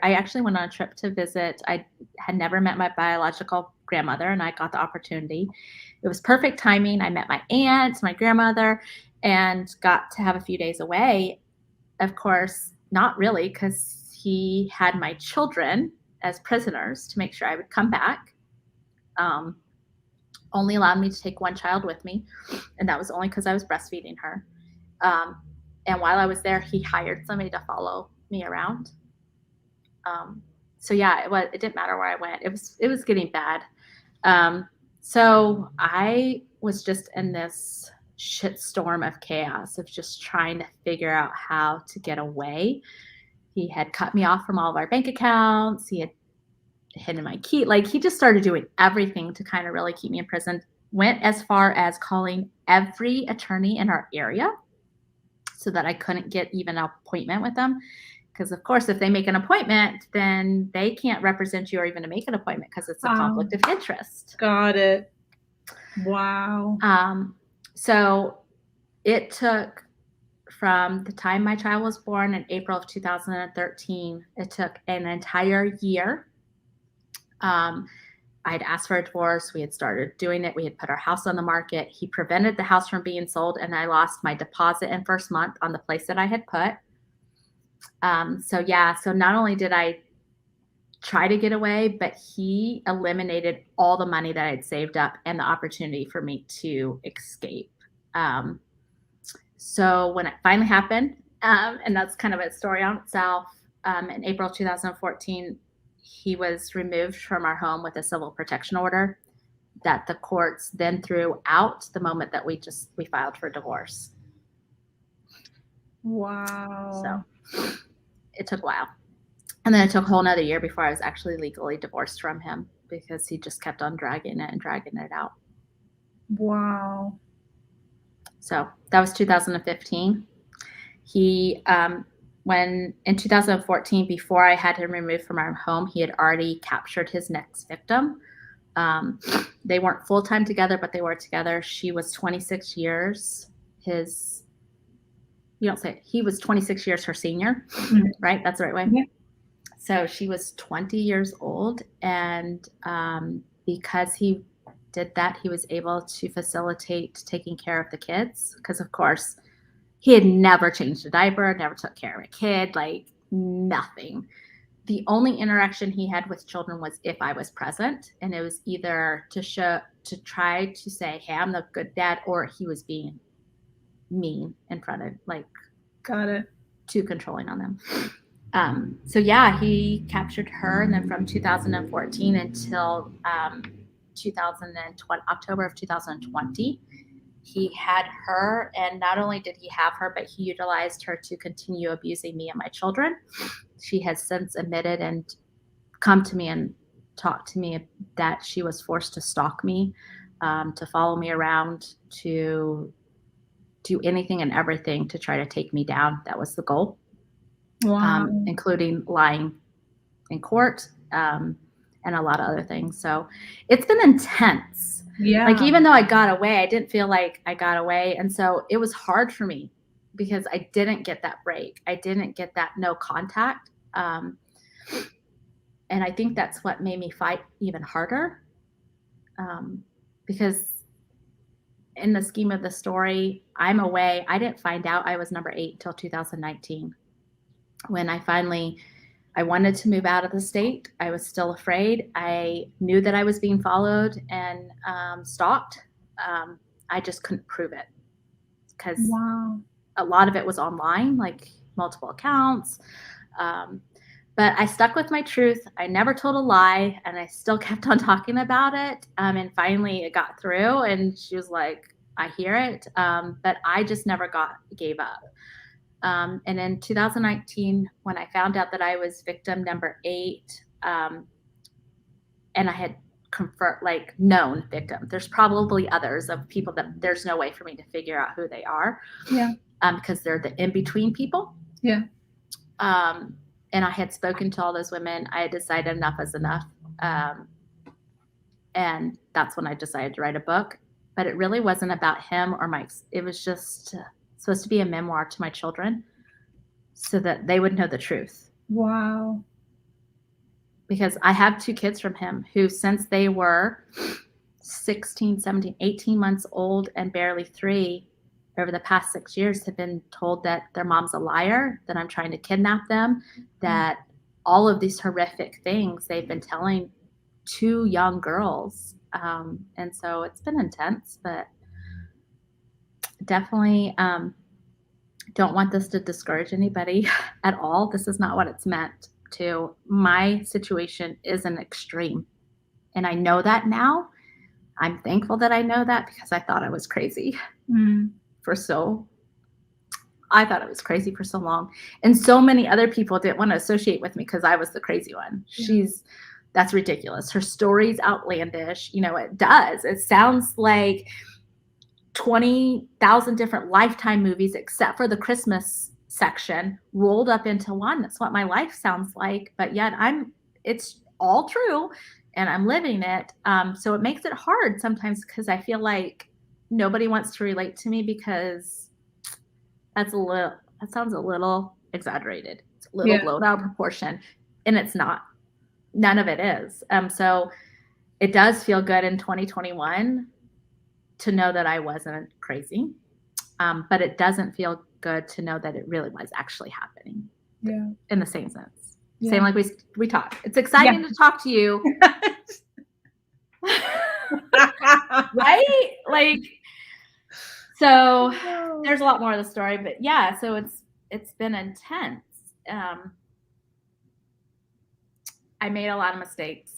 actually went on a trip to visit. I had never met my biological grandmother, and I got the opportunity. It was perfect timing. I met my aunt, my grandmother, and got to have a few days away. Of course, not really, because he had my children as prisoners to make sure I would come back. Only allowed me to take one child with me, and that was only because I was breastfeeding her. And while I was there, he hired somebody to follow me around. So yeah, it didn't matter where I went. It was getting bad. So I was just in this shitstorm of chaos of just trying to figure out how to get away. He had cut me off from all of our bank accounts. He had hidden my key. Like, he just started doing everything to kind of really keep me in prison. Went as far as calling every attorney in our area so that I couldn't get even an appointment with them. Because, of course, if they make an appointment, then they can't represent you or even to make an appointment because it's a conflict of interest. Got it. Wow. So it took, from the time my child was born in April of 2013, it took an entire year. I'd asked for a divorce. We had started doing it. We had put our house on the market. He prevented the house from being sold, and I lost my deposit in first month on the place that I had put. So not only did I try to get away, but he eliminated all the money that I'd saved up and the opportunity for me to escape. So when it finally happened, and that's kind of a story on itself, in April 2014, he was removed from our home with a civil protection order that the courts then threw out the moment that we filed for divorce. Wow. So it took a while. And then it took a whole nother year before I was actually legally divorced from him because he just kept on dragging it out. Wow. So that was 2015. He, when in 2014, before I had him removed from our home, he had already captured his next victim. They weren't full-time together, but they were together. She was 26 years. He was 26 years her senior, right? That's the right way. Yeah. So she was 20 years old. And because he did that, he was able to facilitate taking care of the kids. Because, of course, he had never changed a diaper, never took care of a kid, like nothing. The only interaction he had with children was if I was present. And it was either to try to say, hey, I'm the good dad, or he was being mean in front of, like, got it, too controlling on them. So yeah, he captured her, and then from 2014 until October of 2020, he had her, and not only did he have her, but he utilized her to continue abusing me and my children. She has since admitted and come to me and talked to me that she was forced to stalk me, to follow me around, to do anything and everything to try to take me down. That was the goal. Wow. Including lying in court, and a lot of other things. So it's been intense. Yeah. Like, even though I got away, I didn't feel like I got away. And so it was hard for me because I didn't get that break. I didn't get that no contact. And I think that's what made me fight even harder. Because in the scheme of the story, I'm away. I didn't find out I was number 8 until 2019. When I wanted to move out of the state. I was still afraid. I knew that I was being followed and stalked. I just couldn't prove it because a lot of it was online, like multiple accounts. But I stuck with my truth. I never told a lie, and I still kept on talking about it. And finally it got through, and she was like, I hear it. But I just never gave up. And in 2019, when I found out that I was victim number 8, and I had known victim, there's probably others of people that there's no way for me to figure out who they are. Yeah. Because they're the in-between people. Yeah. And I had spoken to all those women. I had decided enough is enough. And that's when I decided to write a book. But it really wasn't about him or it was just supposed to be a memoir to my children so that they would know the truth. Wow. Because I have 2 kids from him who, since they were 16, 17, 18 months old and barely 3, over the past 6 years have been told that their mom's a liar, that I'm trying to kidnap them, that all of these horrific things they've been telling 2 young girls. And so it's been intense, but definitely don't want this to discourage anybody at all. This is not what it's meant to. My situation is an extreme, and I know that now. I'm thankful that I know that because I thought I was crazy I thought I was crazy for so long, and so many other people didn't want to associate with me because I was the crazy one. That's ridiculous. Her story's outlandish. It does. It sounds like 20,000 different Lifetime movies, except for the Christmas section, rolled up into one. That's what my life sounds like. But yet it's all true, and I'm living it. So it makes it hard sometimes because I feel like nobody wants to relate to me because that sounds a little exaggerated. It's a little blown out of proportion, and it's not. None of it is. So it does feel good in 2021 to know that I wasn't crazy. But it doesn't feel good to know that it really was actually happening. Yeah. In the same sense. Yeah. Same like we talk. It's exciting to talk to you. Right? So there's a lot more of the story, but yeah, so it's been intense. I made a lot of mistakes.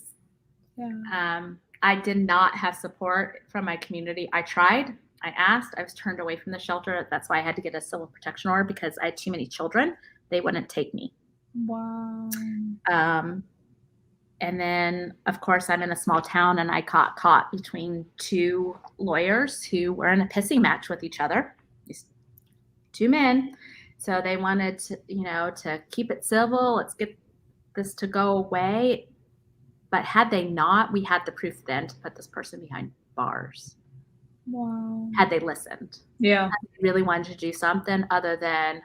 Yeah. I did not have support from my community. I tried. I asked. I was turned away from the shelter. That's why I had to get a civil protection order, because I had too many children. They wouldn't take me. Wow. And then, of course, I'm in a small town, and I got caught between two lawyers who were in a pissing match with each other. These two men. So they wanted to, to keep it civil. Let's get this to go away. But had they not, we had the proof then to put this person behind bars. Wow. Had they listened. Yeah. Had they really wanted to do something other than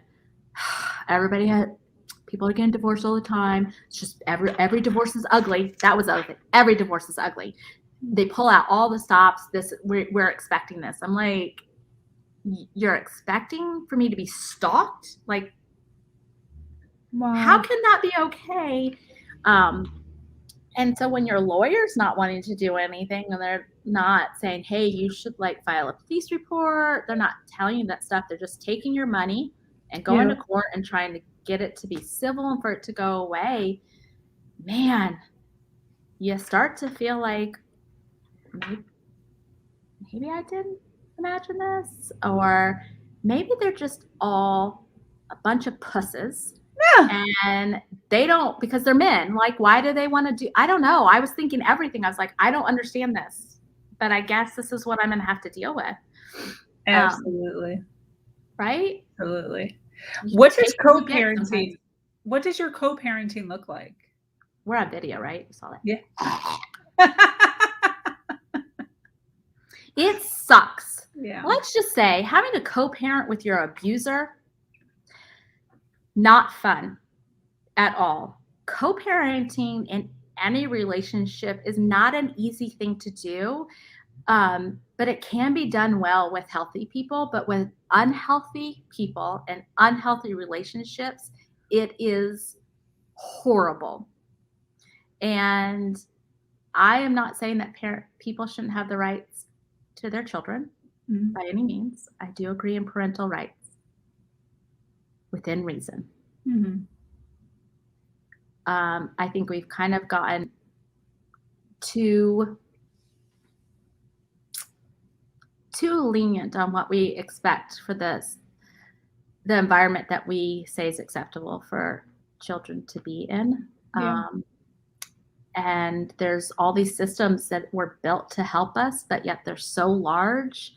people are getting divorced all the time. It's just every divorce is ugly. That was ugly. Every divorce is ugly. They pull out all the stops. We're expecting this. I'm like, you're expecting for me to be stalked? Like, wow. How can that be okay? And so when your lawyer's not wanting to do anything, and they're not saying, hey, you should file a police report, they're not telling you that stuff. They're just taking your money and going to court and trying to get it to be civil and for it to go away. Man, you start to feel like maybe I didn't imagine this, or maybe they're just all a bunch of pusses. Yeah. And they don't, because they're men. Why do they want to do? I don't know. I was thinking everything. I was like, I don't understand this, but I guess this is what I'm going to have to deal with. Absolutely. Right? Absolutely. What does co-parenting? What does your co-parenting look like? We're on video, right? You saw that. Yeah. It sucks. Yeah. Let's just say having to co-parent with your abuser, not fun at all. Co-parenting in any relationship is not an easy thing to do, but it can be done well with healthy people. But with unhealthy people and unhealthy relationships, it is horrible. And I am not saying that people shouldn't have the rights to their children by any means. I do agree in parental rights within reason. Mm-hmm. I think we've kind of gotten too lenient on what we expect for the environment that we say is acceptable for children to be in. Yeah. And there's all these systems that were built to help us, but yet they're so large.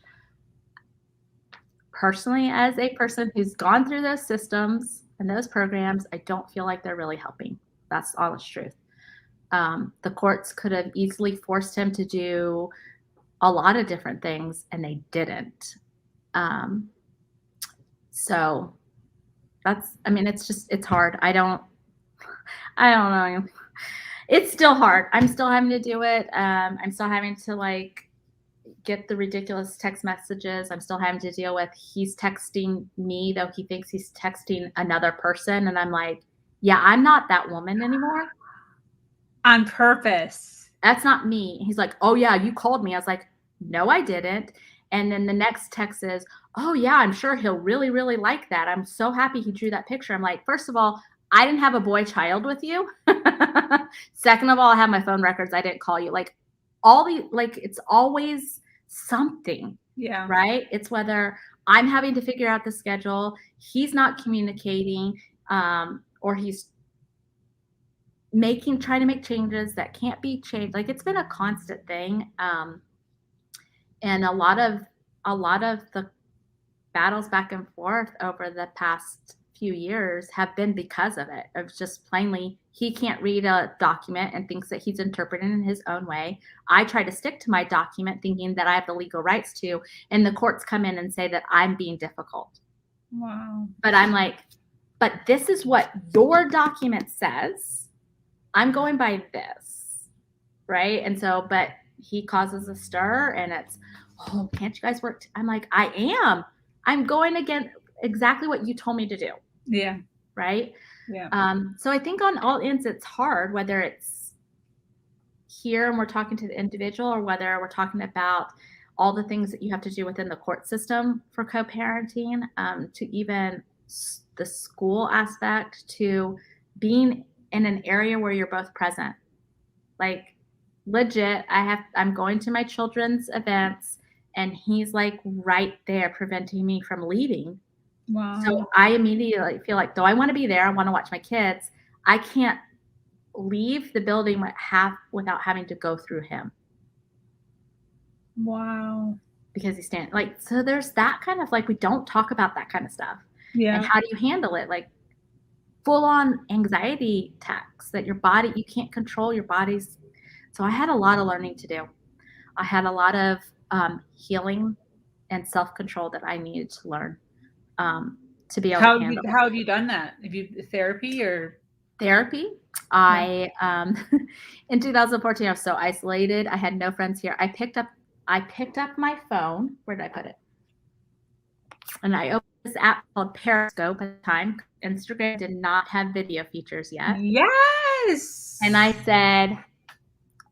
Personally, as a person who's gone through those systems and those programs, I don't feel like they're really helping. That's the honest truth. The courts could have easily forced him to do a lot of different things, and they didn't. So it's hard. I don't know. It's still hard. I'm still having to do it. I'm still having to get the ridiculous text messages. I'm still having to deal with he's texting me, though he thinks he's texting another person. And I'm like, yeah, I'm not that woman anymore. On purpose. That's not me. He's like, oh yeah, you called me. I was like, no, I didn't. And then the next text is, oh yeah, I'm sure he'll really, really like that. I'm so happy he drew that picture. I'm like, first of all, I didn't have a boy child with you. Second of all, I have my phone records. I didn't call you. It's always something. Yeah. Right. It's whether I'm having to figure out the schedule, he's not communicating, or he's trying to make changes that can't be changed. It's been a constant thing. And a lot of the battles back and forth over the past few years have been because of it. Of just plainly, he can't read a document and thinks that he's interpreting in his own way. I try to stick to my document thinking that I have the legal rights to, and the courts come in and say that I'm being difficult. Wow. But I'm like, but this is what your document says. I'm going by this. Right. And so, but he causes a stir, and it's, oh, can't you guys work? I'm like, I am. I'm going against exactly what you told me to do. Yeah. Right. Yeah. So I think on all ends, it's hard, whether it's here and we're talking to the individual, or whether we're talking about all the things that you have to do within the court system for co-parenting, to even the school aspect, to being in an area where you're both present. Like legit, I'm going to my children's events and he's like right there preventing me from leaving. Wow. So I immediately feel like, though I want to be there, I want to watch my kids, I can't leave the building without having to go through him. Wow. Because he's standing, like, so there's that kind of, like, we don't talk about that kind of stuff. Yeah. And how do you handle it? Like full on anxiety attacks that your body, you can't control your body's. So I had a lot of learning to do. I had a lot of healing and self-control that I needed to learn to be able to handle. How have you done that? Have you therapy or? Therapy. I in 2014 I was so isolated. I had no friends here. I picked up my phone. Where did I put it? And I opened this app called Periscope at the time. Instagram did not have video features yet. Yes. And I said,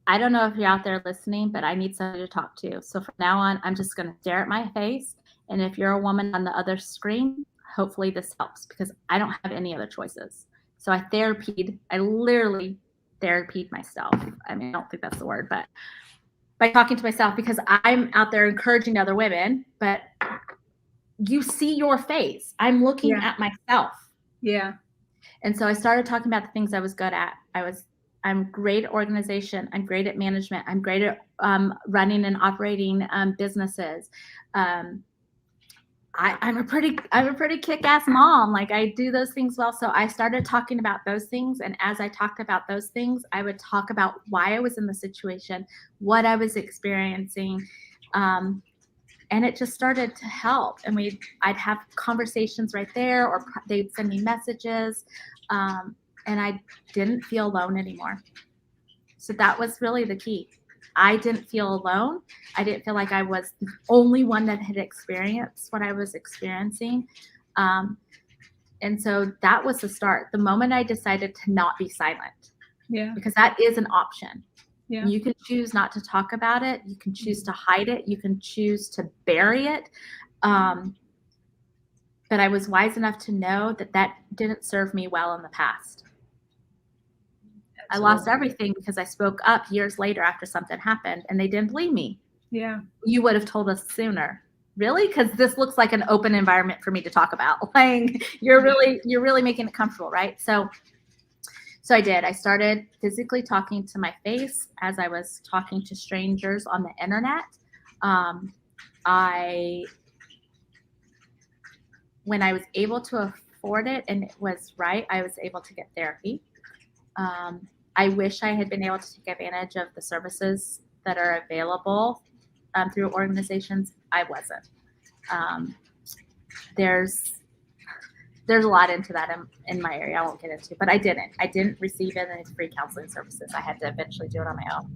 I don't know if you're out there listening, but I need somebody to talk to. So from now on, I'm just going to stare at my face. And if you're a woman on the other screen, hopefully this helps, because I don't have any other choices. So I literally therapied myself. I mean, I don't think that's the word, but by talking to myself, because I'm out there encouraging other women, but you see your face. I'm looking at myself. Yeah. And so I started talking about the things I was good at. I'm great at organization. I'm great at management. I'm great at running and operating businesses. I'm a pretty kick-ass mom. Like, I do those things well. So I started talking about those things. And as I talked about those things, I would talk about why I was in the situation, what I was experiencing. And it just started to help. And I'd have conversations right there, or they'd send me messages. And I didn't feel alone anymore. So that was really the key. I didn't feel alone. I didn't feel like I was the only one that had experienced what I was experiencing. And so that was the start. The moment I decided to not be silent. Yeah. Because that is an option. Yeah. You can choose not to talk about it. You can choose to hide it. You can choose to bury it. But I was wise enough to know that didn't serve me well in the past. Absolutely. I lost everything because I spoke up years later after something happened and they didn't believe me. Yeah. You would have told us sooner. Really? Because this looks like an open environment for me to talk about. Like, you're really making it comfortable, right? So I did. I started physically talking to my face as I was talking to strangers on the internet. When I was able to afford it and it was right, I was able to get therapy. I wish I had been able to take advantage of the services that are available through organizations. I wasn't. There's a lot into that in my area I won't get into, but I didn't receive any free counseling services. I had to eventually do it on my own.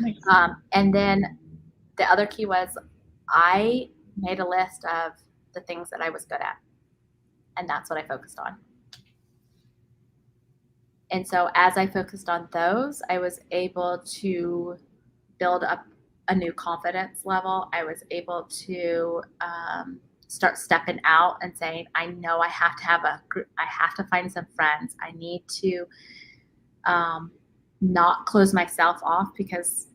Nice. And then the other key was I made a list of the things that I was good at, and that's what I focused on. And so as I focused on those, I was able to build up a new confidence level. I was able to start stepping out and saying, I know I have to have a group. I have to find some friends. I need to not close myself off, because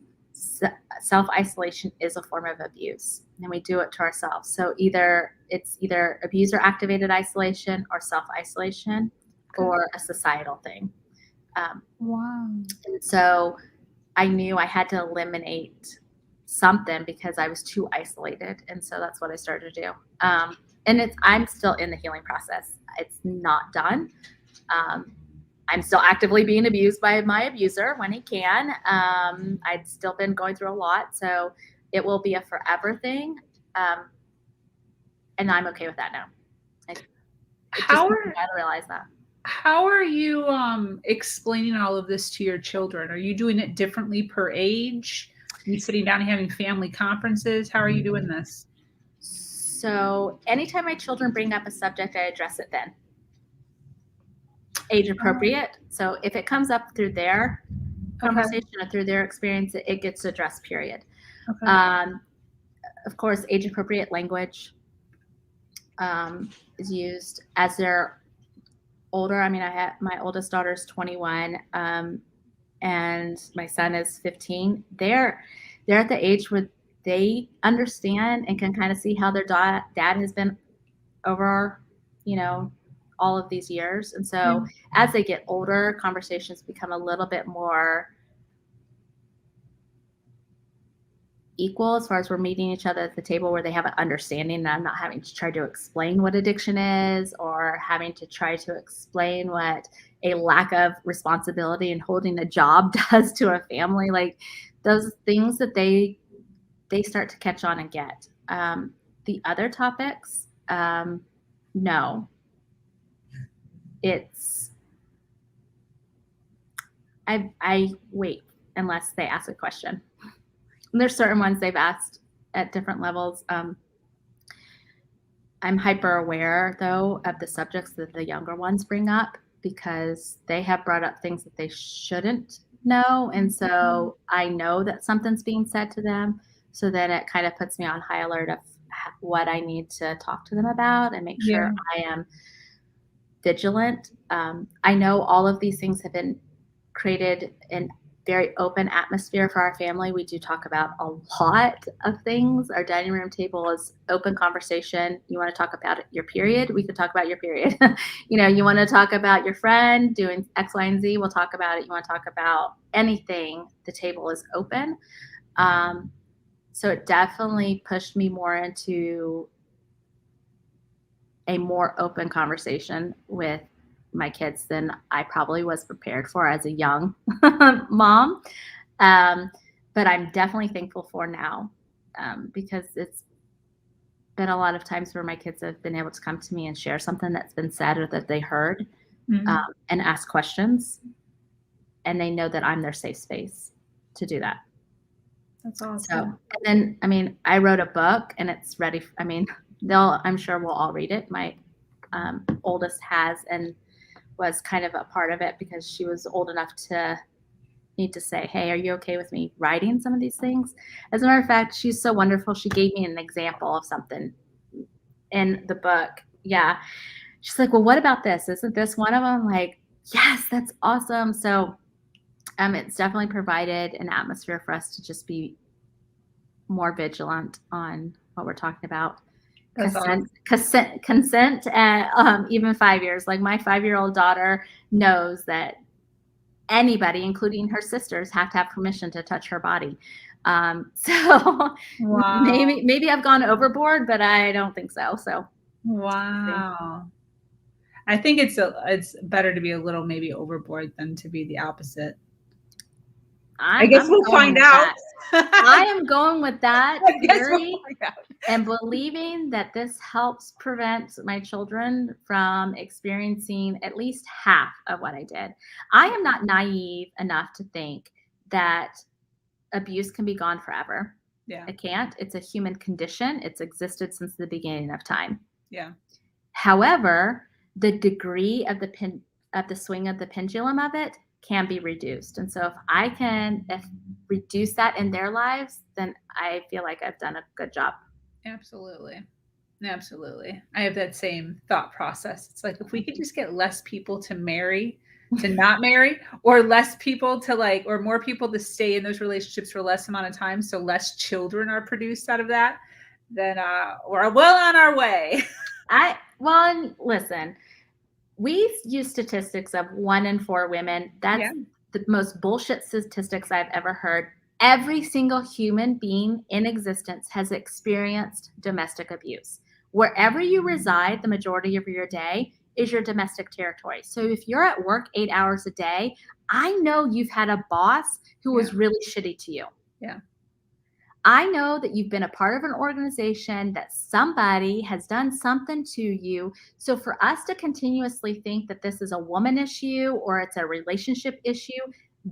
self-isolation is a form of abuse, and we do it to ourselves. So it's either abuser activated isolation or self-isolation, or a societal thing. Wow. And so I knew I had to eliminate something because I was too isolated. And so that's what I started to do. And I'm still in the healing process. It's not done. I'm still actively being abused by my abuser when he can. I'd still been going through a lot, so it will be a forever thing. And I'm okay with that now. I gotta realize that. How are you explaining all of this to your children? Are you doing it differently per age? Are you sitting down and having family conferences? How are you doing this? So anytime my children bring up a subject, I address it then. Age appropriate. So if it comes up through their conversation or through their experience, it gets addressed, period. Okay. Of course, age-appropriate language is used as they're older. I mean, my oldest daughter is 21, and my son is 15. They're at the age where they understand and can kind of see how their dad has been over, all of these years. And so as they get older, conversations become a little bit more equal as far as we're meeting each other at the table, where they have an understanding, and I'm not having to try to explain what addiction is, or having to try to explain what a lack of responsibility and holding a job does to a family. Like those things that they start to catch on and get. The other topics, no. I wait unless they ask a question. And there's certain ones they've asked at different levels. I'm hyper aware, though, of the subjects that the younger ones bring up, because they have brought up things that they shouldn't know. And so I know that something's being said to them, so that it kind of puts me on high alert of what I need to talk to them about and make sure I am vigilant. I know all of these things have been created in very open atmosphere for our family. We do talk about a lot of things. Our dining room table is open conversation. You want to talk about your period? We can talk about your period. You want to talk about your friend doing X, Y, and Z? We'll talk about it. You want to talk about anything? The table is open. So it definitely pushed me more into a more open conversation with my kids than I probably was prepared for as a young mom. But I'm definitely thankful for now, because it's been a lot of times where my kids have been able to come to me and share something that's been said or that they heard, and ask questions. And they know that I'm their safe space to do that. That's awesome. So, and then, I wrote a book, and it's ready. I'm sure we'll all read it. My oldest has, and was kind of a part of it, because she was old enough to need to say, hey, are you okay with me writing some of these things? As a matter of fact, she's so wonderful. She gave me an example of something in the book. Yeah. She's like, well, what about this? Isn't this one of them? Like, yes, that's awesome. So it's definitely provided an atmosphere for us to just be more vigilant on what we're talking about. Consent at even 5 years. Like my 5-year-old daughter knows that anybody, including her sisters, have to have permission to touch her body. So maybe I've gone overboard, but I don't think so. So wow. I think it's better to be a little maybe overboard than to be the opposite. I guess we'll find out. I am going with that theory and believing that this helps prevent my children from experiencing at least half of what I did. I am not naive enough to think that abuse can be gone forever. Yeah. It can't. It's a human condition. It's existed since the beginning of time. Yeah. However, the degree of the swing of the pendulum of it can be reduced. And so if I can reduce that in their lives, then I feel like I've done a good job. Absolutely. I have that same thought process. It's like, if we could just get less people to not marry, or less people to or more people to stay in those relationships for less amount of time, so less children are produced out of that, then we're well on our way. Listen, we use statistics of 1 in 4 women. That's the most bullshit statistics I've ever heard. Every single human being in existence has experienced domestic abuse. Wherever you reside, the majority of your day is your domestic territory. So if you're at work 8 hours a day, I know you've had a boss who was really shitty to you. Yeah. I know that you've been a part of an organization that somebody has done something to you. So for us to continuously think that this is a woman issue or it's a relationship issue,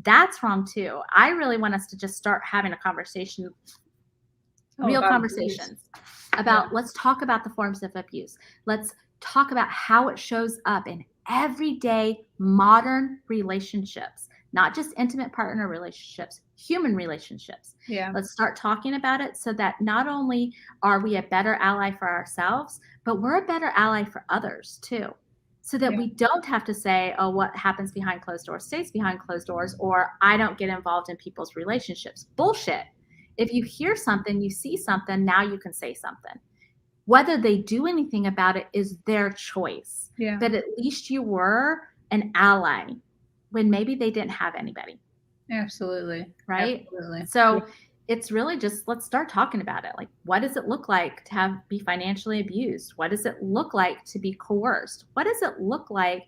that's wrong too. I really want us to just start having a conversation, real conversations about, let's talk about the forms of abuse. Let's talk about how it shows up in everyday modern relationships, not just intimate partner relationships, human relationships. Yeah. Let's start talking about it so that not only are we a better ally for ourselves, but we're a better ally for others too. So that we don't have to say, oh, what happens behind closed doors stays behind closed doors, or I don't get involved in people's relationships. Bullshit. If you hear something, you see something, now you can say something. Whether they do anything about it is their choice. Yeah. But at least you were an ally when maybe they didn't have anybody. Absolutely. Right? Absolutely. So it's really just, let's start talking about it. Like, what does it look like to be financially abused? What does it look like to be coerced? What does it look like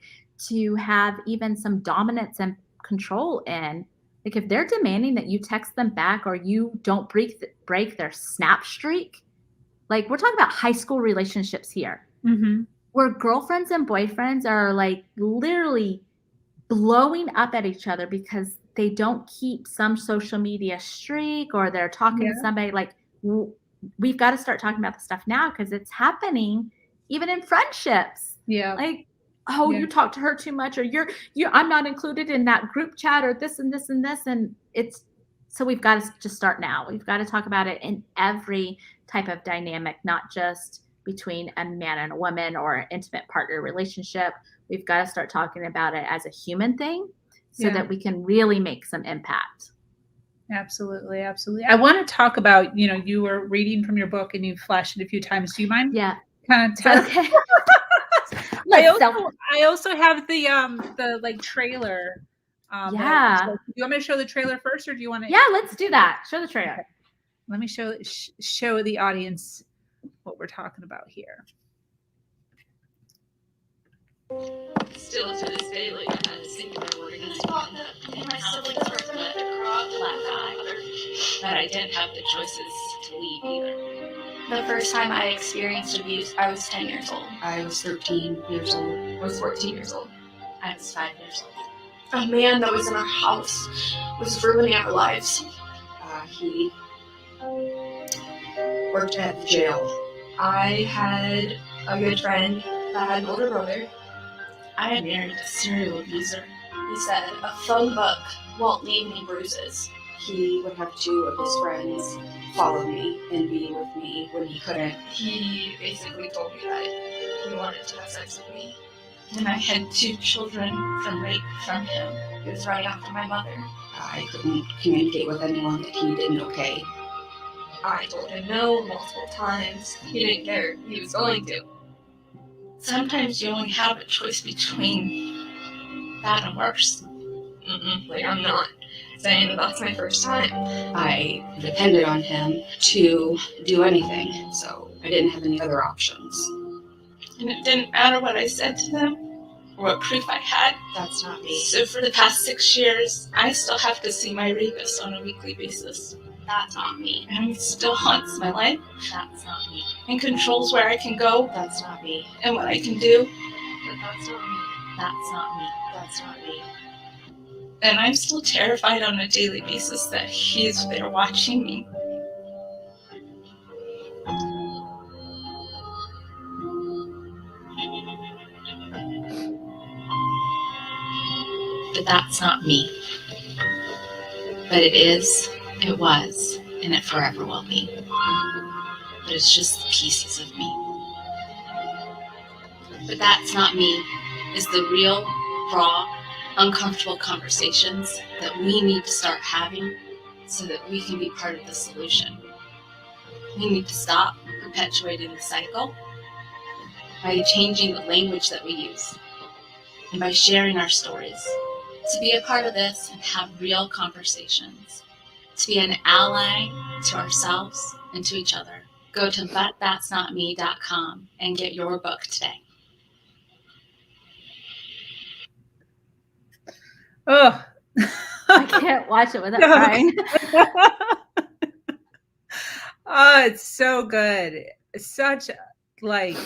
to have even some dominance and control in? Like, if they're demanding that you text them back or you don't break their snap streak, like, we're talking about high school relationships here, where girlfriends and boyfriends are like literally blowing up at each other because they don't keep some social media streak, or they're talking to somebody. Like, we've got to start talking about the stuff now, because it's happening even in friendships. Yeah. Like, oh, you talk to her too much, or I'm not included in that group chat, or this and this and this. And so we've got to just start now. We've got to talk about it in every type of dynamic, not just between a man and a woman or an intimate partner relationship. We've got to start talking about it as a human thing so that we can really make some impact. Absolutely. Absolutely. I want to talk about, you were reading from your book and you flashed it a few times. Do you mind? Yeah. Kind of tell Okay. I also have the like trailer. Yeah. Do you want me to show the trailer first, or do you want to? Yeah, let's do that. Show the trailer. Okay. Let me show the audience what we're talking about here. Still to this day, like, I had a singular word in this thought that my siblings were going to crawl black eye, but I didn't have the choices to leave either. The first time I experienced abuse, I was 10 years old. I was 13 years old. I was 14 years old. I was 5 years old. A man that was in our house was ruining our lives. He worked at the jail. I had a good friend that had an older brother. I had married a serial abuser. He said, a phone book won't leave me bruises. He would have 2 of his friends follow me and be with me when he couldn't. He basically told me that he wanted to have sex with me. And I had 2 children from rape from him. He was running after my mother. I couldn't communicate with anyone that he didn't okay. I told him no multiple times. He didn't care. He was going to. Sometimes you only have a choice between that and worse. Like, I'm not saying that that's my first time. I depended on him to do anything, so I didn't have any other options. And it didn't matter what I said to them or what proof I had. That's not me. So for the past 6 years, I still have to see my rapist on a weekly basis. That's not me. And he still haunts my life. That's not me. And controls where I can go. That's not me. And what I can do. But that's not me. That's not me. That's not me. And I'm still terrified on a daily basis that he's there watching me. But that's not me. But it is, it was, and it forever will be. But it's just pieces of me. But that's not me is the real, raw, uncomfortable conversations that we need to start having so that we can be part of the solution. We need to stop perpetuating the cycle by changing the language that we use and by sharing our stories. To be a part of this and have real conversations. To be an ally to ourselves and to each other. Go to butthat'snotme.com and get your book today. Oh, I can't watch it without crying. Oh, it's so good. Such like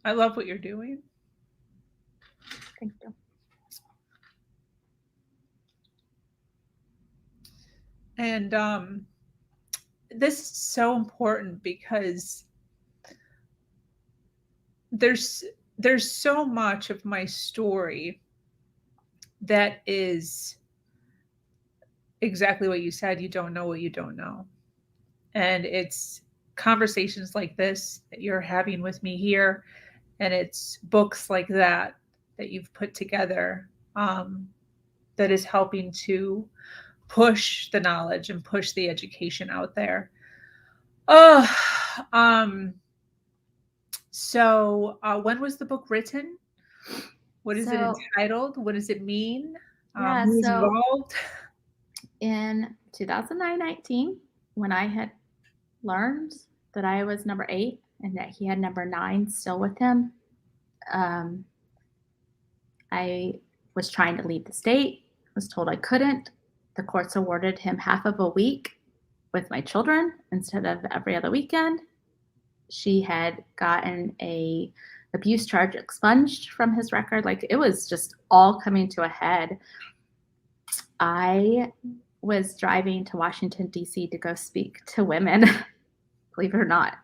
I love what you're doing. Thank you. And this is so important because there's so much of my story that is exactly what you said. You don't know what you don't know. And it's conversations like this that you're having with me here. And it's books like that you've put together that is helping to push the knowledge and push the education out there. Oh, so when was the book written? What is it entitled? What does it mean? Who's involved? In 2019, when I had learned that I was number 8 and that he had number 9 still with him, I was trying to leave the state, was told I couldn't. The courts awarded him half of a week with my children instead of every other weekend. She had gotten a abuse charge expunged from his record. Like, it was just all coming to a head. I was driving to Washington, D.C. to go speak to women, believe it or not,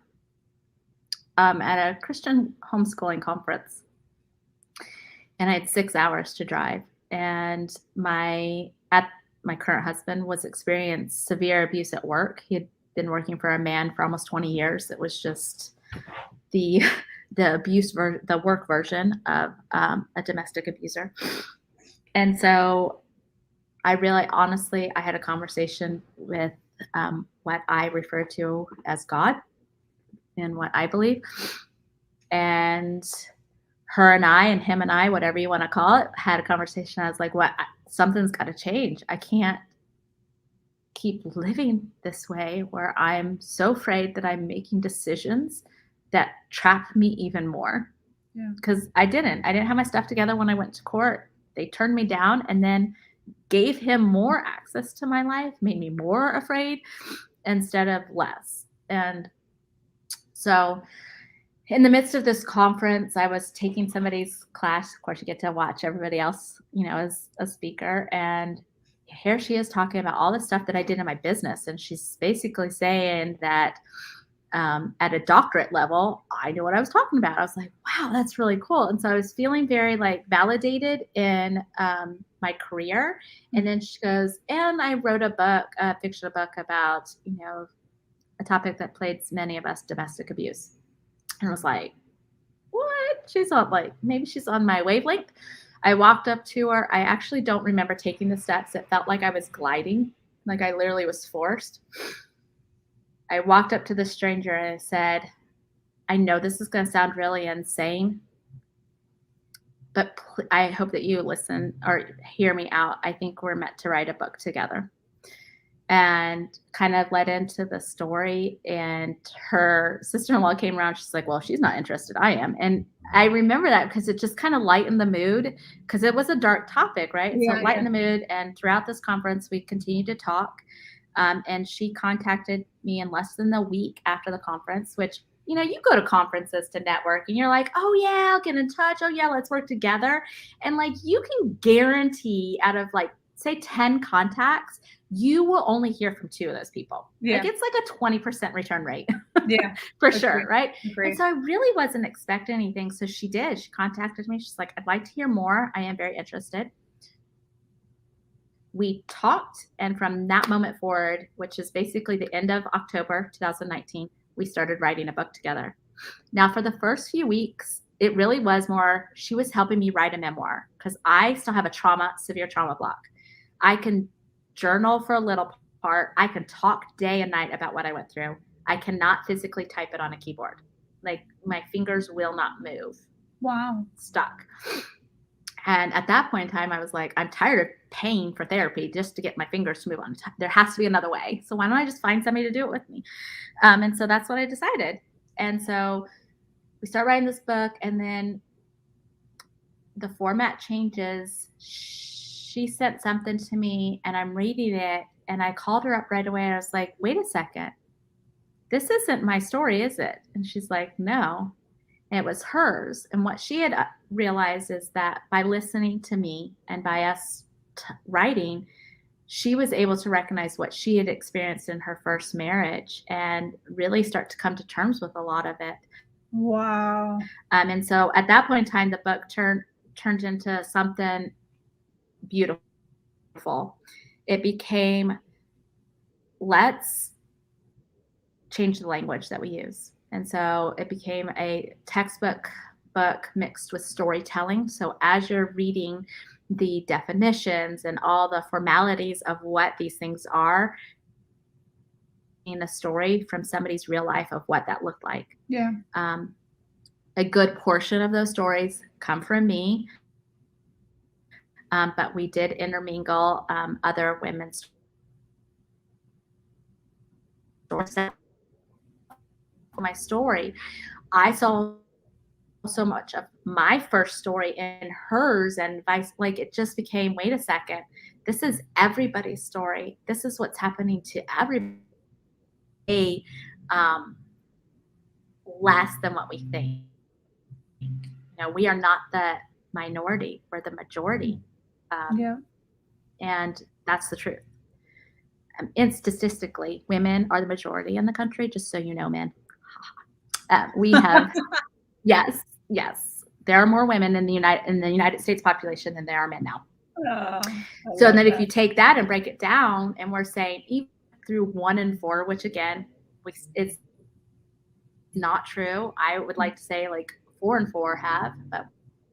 at a Christian homeschooling conference. And I had 6 hours to drive. And my current husband was experiencing severe abuse at work. He had been working for a man for almost 20 years. It was just the the work version of a domestic abuser. And so I really, honestly, I had a conversation with what I refer to as God and what I believe. And her and I, and him and I, whatever you want to call it, had a conversation. I was like, something's got to change. I can't keep living this way where I'm so afraid that I'm making decisions that trap me even more. Yeah. Because I didn't have my stuff together when I went to court. They turned me down and then gave him more access to my life, made me more afraid instead of less. And so in the midst of this conference, I was taking somebody's class. Of course, you get to watch everybody else, as a speaker. And here she is talking about all the stuff that I did in my business. And she's basically saying that at a doctorate level, I knew what I was talking about. I was like, wow, that's really cool. And so I was feeling very validated in my career. And then she goes, and I wrote a fiction book about, a topic that plagues many of us, domestic abuse. And I was like, what? She's on maybe she's on my wavelength. I walked up to her. I actually don't remember taking the steps. It felt like I was gliding, like I literally was forced. I walked up to the stranger and I said, I know this is going to sound really insane, but I hope that you listen or hear me out. I think we're meant to write a book together. And kind of led into the story. And her sister-in-law came around. She's like, well, she's not interested. I am. And I remember that because it just kind of lightened the mood because it was a dark topic, right? So it lightened the mood. And throughout this conference, we continued to talk. And she contacted me in less than a week after the conference, which, you go to conferences to network and you're like, oh yeah, I'll get in touch. Oh yeah, let's work together. And you can guarantee out of say 10 contacts, you will only hear from 2 of those people. Yeah. It's a 20% return rate. Yeah. For sure. Right. Agreed. And so I really wasn't expecting anything. So she did. She contacted me. She's like, I'd like to hear more. I am very interested. We talked. And from that moment forward, which is basically the end of October 2019, we started writing a book together. Now, for the first few weeks, it really was more, she was helping me write a memoir because I still have a severe trauma block. I can journal for a little part. I can talk day and night about what I went through. I cannot physically type it on a keyboard. My fingers will not move. Wow. Stuck. And at that point in time, I was like, I'm tired of paying for therapy just to get my fingers to move on. There has to be another way. So why don't I just find somebody to do it with me? And so that's what I decided. And so we start writing this book, and then the format changes. She sent something to me and I'm reading it, and I called her up right away. And I was like, wait a second, this isn't my story, is it? And she's like, no. And it was hers. And what she had realized is that by listening to me and by us writing, she was able to recognize what she had experienced in her first marriage and really start to come to terms with a lot of it. Wow. And so at that point in time, the book turned into something beautiful. It became, let's change the language that we use. And so it became a textbook book mixed with storytelling. So as you're reading the definitions and all the formalities of what these things are, in a story from somebody's real life of what that looked like. Yeah. A good portion of those stories come from me, but we did intermingle other women's stories. My story, I saw so much of my first story in hers, and vice, like it just became, wait a second, this is everybody's story. This is what's happening to everybody. Less than what we think. You know, we are not the minority, we're the majority. Yeah. And that's the truth. And statistically, women are the majority in the country, just so you know, men. We have, yes, there are more women in the United States population than there are men now. So then if you take that and break it down, and we're saying even through 1 in 4, which again, it's not true. I would like to say like 4 and 4 have, but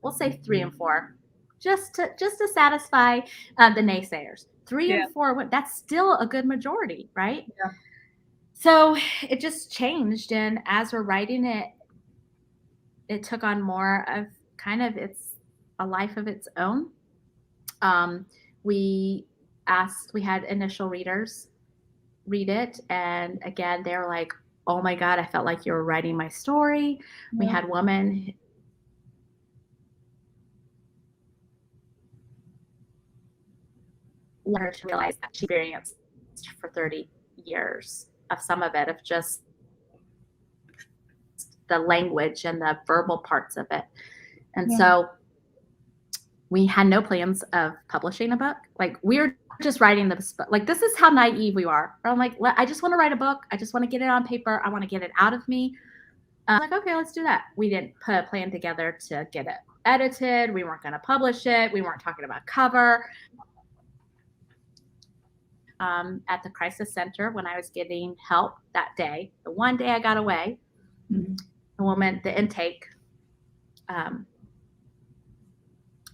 we'll say 3 and 4, just to satisfy the naysayers. 3 and 4, that's still a good majority, right? Yeah. So it just changed, and as we're writing it, it took on more of kind of a life of its own. We had initial readers read it, and again, they were like, oh my God, I felt like you were writing my story. Yeah. We had women learn to realize that she experienced for 30 years of some of it, of just the language and the verbal parts of it. And so we had no plans of publishing a book. Like, we're just writing this book. Like, this is how naive we are. I'm like, I just want to write a book. I just want to get it on paper. I want to get it out of me. I'm like, okay, let's do that. We didn't put a plan together to get it edited. We weren't going to publish it. We weren't talking about cover. At the crisis center, when I was getting help that day, the one day I got away, the woman, the intake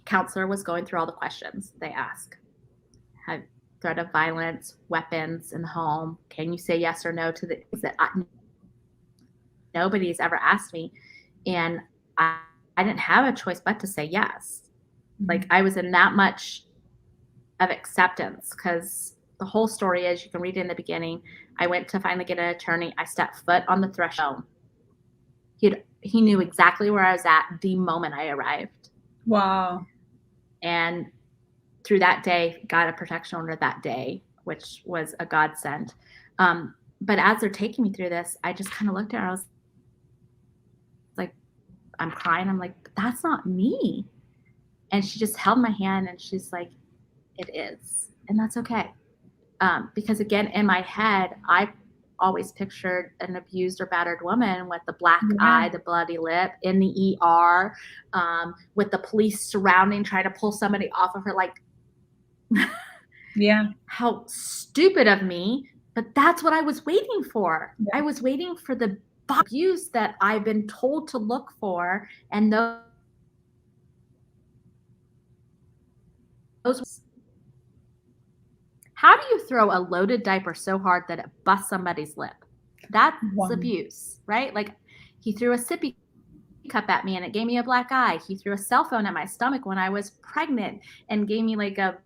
counselor was going through all the questions they ask. Had threat of violence, weapons in the home. Can you say yes or no to the things that nobody's ever asked me? And I didn't have a choice but to say yes. Like, I was in that much of acceptance, because the whole story is, you can read it in the beginning. I went to finally get an attorney. I stepped foot on the threshold. He knew exactly where I was at the moment I arrived. Wow. And through that day, got a protection order that day, which was a godsend. But as they're taking me through this, I just kind of looked at her. I was like, I'm crying. I'm like, that's not me. And she just held my hand, and she's like, it is. And that's okay. Because again, in my head, I always pictured an abused or battered woman with the black eye, the bloody lip, in the ER, with the police surrounding, trying to pull somebody off of her. Like, how stupid of me. But that's what I was waiting for. Yeah. I was waiting for the abuse that I've been told to look for, and those. How do you throw a loaded diaper so hard that it busts somebody's lip? That's abuse, right? Like, he threw a sippy cup at me and it gave me a black eye. He threw a cell phone at my stomach when I was pregnant and gave me like a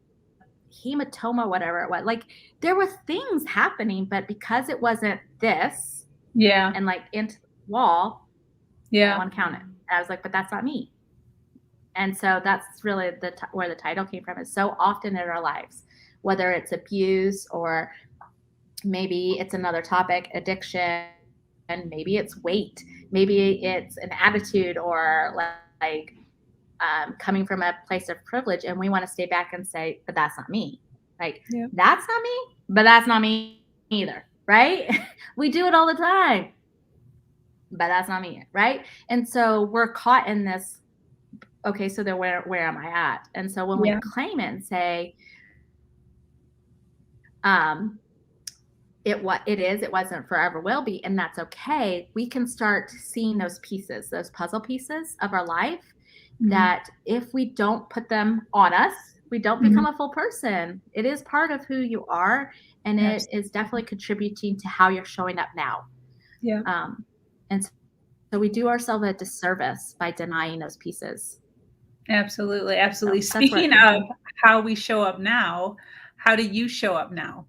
hematoma, whatever it was. Like, there were things happening, but because it wasn't this, and like into the wall, I want to count it. And I was like, but that's not me. And so that's really where the title came from. Is so often in our lives, whether it's abuse, or maybe it's another topic, addiction, and maybe it's weight, maybe it's an attitude, or like coming from a place of privilege, and we want to stay back and say, but that's not me, Like, Yep. that's not me, but that's not me either, right? We do it all the time, but that's not me, right? And so we're caught in this, okay, so then where am I at? And so when Yeah. we claim it and say, it wasn't, forever will be, and that's okay, we can start seeing those pieces, those puzzle pieces of our life, that if we don't put them on us, we don't become a full person. It is part of who you are, and it is definitely contributing to how you're showing up now. Yeah. And so we do ourselves a disservice by denying those pieces. Absolutely. So that's where it Speaking came of from. how we show up now, how do you show up now?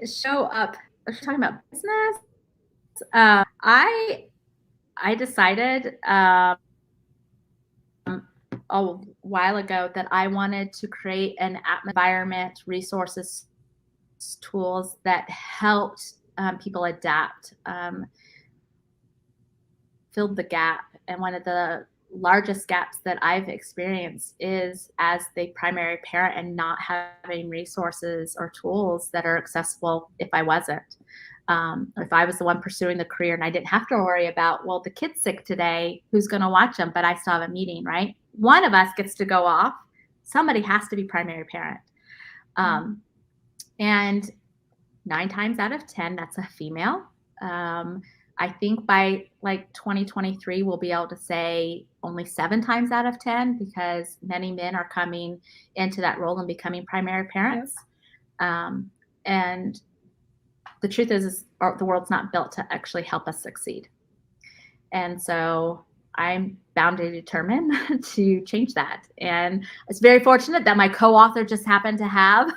Show up. We're talking about business. I decided a while ago that I wanted to create an environment, resources, tools that helped people adapt, filled the gap. And one of the largest gaps that I've experienced is as the primary parent and not having resources or tools that are accessible if I wasn't. If I was the one pursuing the career and I didn't have to worry about, well, the kid's sick today, who's going to watch them? But I still have a meeting, right? One of us gets to go off. Somebody has to be primary parent. And 9 times out of 10, that's a female. I think by like 2023, we'll be able to say only 7 times out of 10, because many men are coming into that role and becoming primary parents. And the truth is the world's not built to actually help us succeed. And so I'm bound and determined to change that. And it's very fortunate that my co-author just happened to have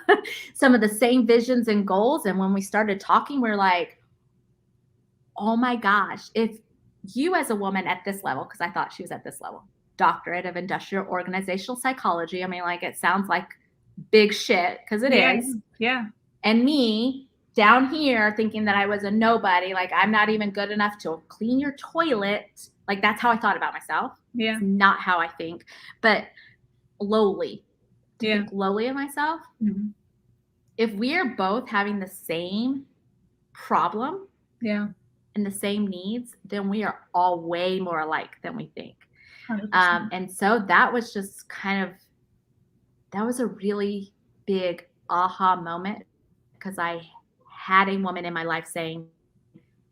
some of the same visions and goals. And when we started talking, we're like, oh my gosh, if you as a woman at this level, because I thought she was at this level, doctorate of industrial organizational psychology. I mean, like, it sounds like big shit, because it is. Yeah. And me down here thinking that I was a nobody, like I'm not even good enough to clean your toilet. Like, that's how I thought about myself. Yeah. It's not how I think, but lowly. To Yeah. think lowly of myself. If we are both having the same problem, and the same needs, then we are all way more alike than we think. And so that was just that was a really big aha moment, because I had a woman in my life saying,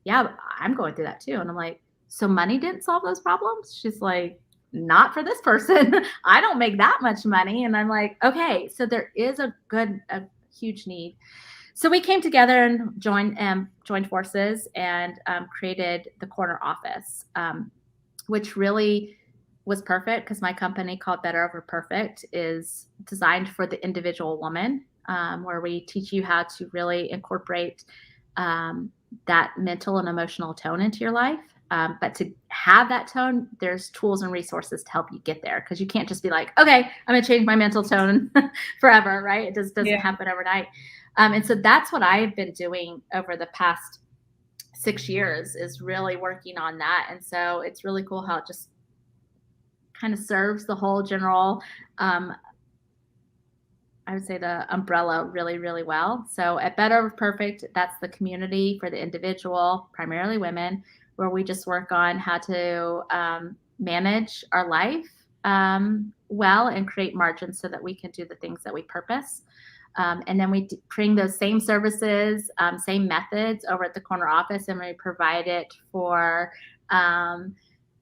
yeah, I'm going through that too. And I'm like, so money didn't solve those problems? She's like, not for this person. I don't make that much money. And I'm like, okay, so there is a huge need. So we came together and joined forces and created the corner office, which really was perfect, because my company, called Better Over Perfect, is designed for the individual woman, where we teach you how to really incorporate that mental and emotional tone into your life. But to have that tone, there's tools and resources to help you get there, because you can't just be like, okay, I'm going to change my mental tone forever, right? It just doesn't happen overnight. And so that's what I've been doing over the past 6 years, is really working on that. And so it's really cool how it just kind of serves the whole general, I would say, the umbrella really, really well. So at Better Over Perfect, that's the community for the individual, primarily women, where we just work on how to manage our life well and create margins so that we can do the things that we purpose. And then we bring those same services, same methods over at the corner office, and we provide it for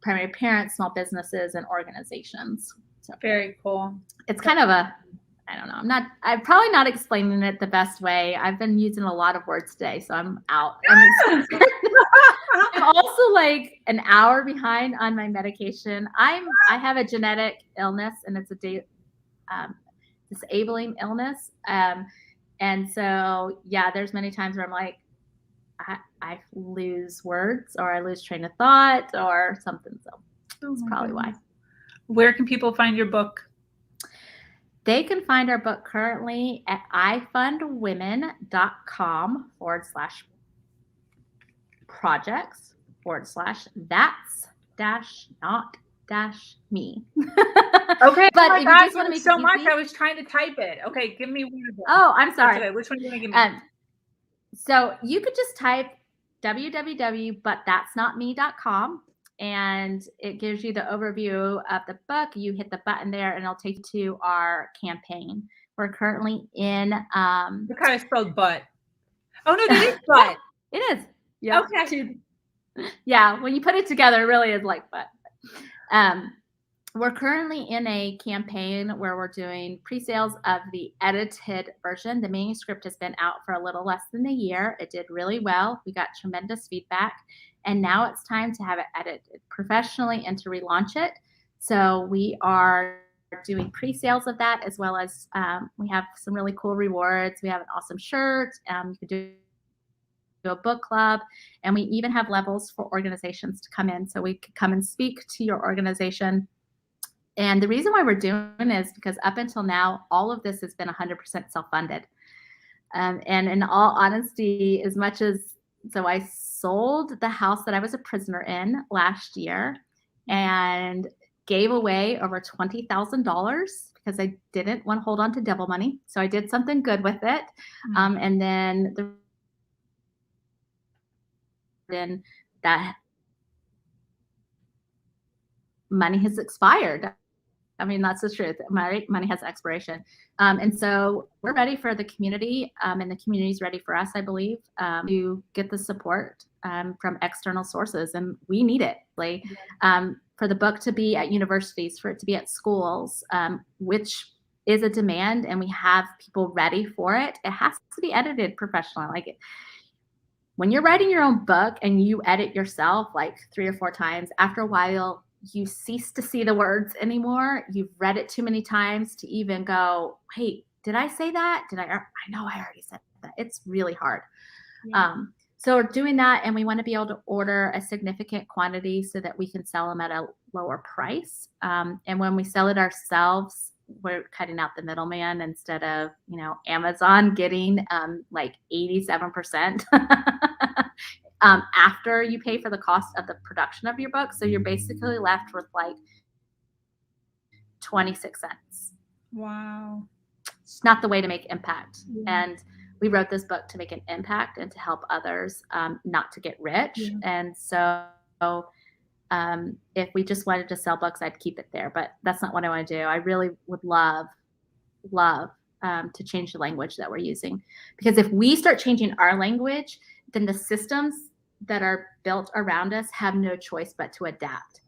primary parents, small businesses, and organizations. So very cool. It's kind of I don't know. I'm probably not explaining it the best way. I've been using a lot of words today, so I'm out. I'm also like an hour behind on my medication. I have a genetic illness, and it's a disabling illness. And so, there's many times where I'm like, I lose words, or I lose train of thought or something. So that's probably why. Where can people find your book? They can find our book currently at ifundwomen.com/projects/that's-not-me. Okay. But oh if my you God, just want to make so it much. easy, I was trying to type it. Okay, give me one of them. oh, I'm sorry. That's okay. Which one do you want to give me? So you could just type www.butthat'snotme.com and it gives you the overview of the book. You hit the button there and it'll take you to our campaign. We're currently in Look how I spelled butt. Oh no, that is butt. It is. Yeah. Okay. Yeah, when you put it together, it really is like butt. We're currently in a campaign where we're doing pre-sales of the edited version. The manuscript has been out for a little less than a year. It did really well. We got tremendous feedback. And now it's time to have it edited professionally and to relaunch it. So we are doing pre-sales of that, as well as we have some really cool rewards. We have an awesome shirt. You can do a book club, and we even have levels for organizations to come in. So we could come and speak to your organization. And the reason why we're doing it is because up until now, all of this has been 100% self-funded. And in all honesty, as much as, so I sold the house that I was a prisoner in last year and gave away over $20,000 because I didn't want to hold on to devil money. So I did something good with it. And then that money has expired. I mean, that's the truth. Money has expiration. And so we're ready for the community, and the community is ready for us, I believe, to get the support from external sources. And we need it. Like, for the book to be at universities, for it to be at schools, which is a demand, and we have people ready for it. It has to be edited professionally. Like, when you're writing your own book and you edit yourself like 3 or 4 times, after a while, you cease to see the words anymore. You've read it too many times to even go, hey, did I say that? I know I already said that. It's really hard. Yeah. So we're doing that, and we want to be able to order a significant quantity so that we can sell them at a lower price. And when we sell it ourselves, we're cutting out the middleman instead of, Amazon getting like 87%. After you pay for the cost of the production of your book. So you're basically left with like 26 cents. Wow. It's not the way to make impact. Yeah. And we wrote this book to make an impact and to help others, not to get rich. Yeah. And so if we just wanted to sell books, I'd keep it there. But that's not what I want to do. I really would love to change the language that we're using. Because if we start changing our language, then the systems that are built around us have no choice but to adapt.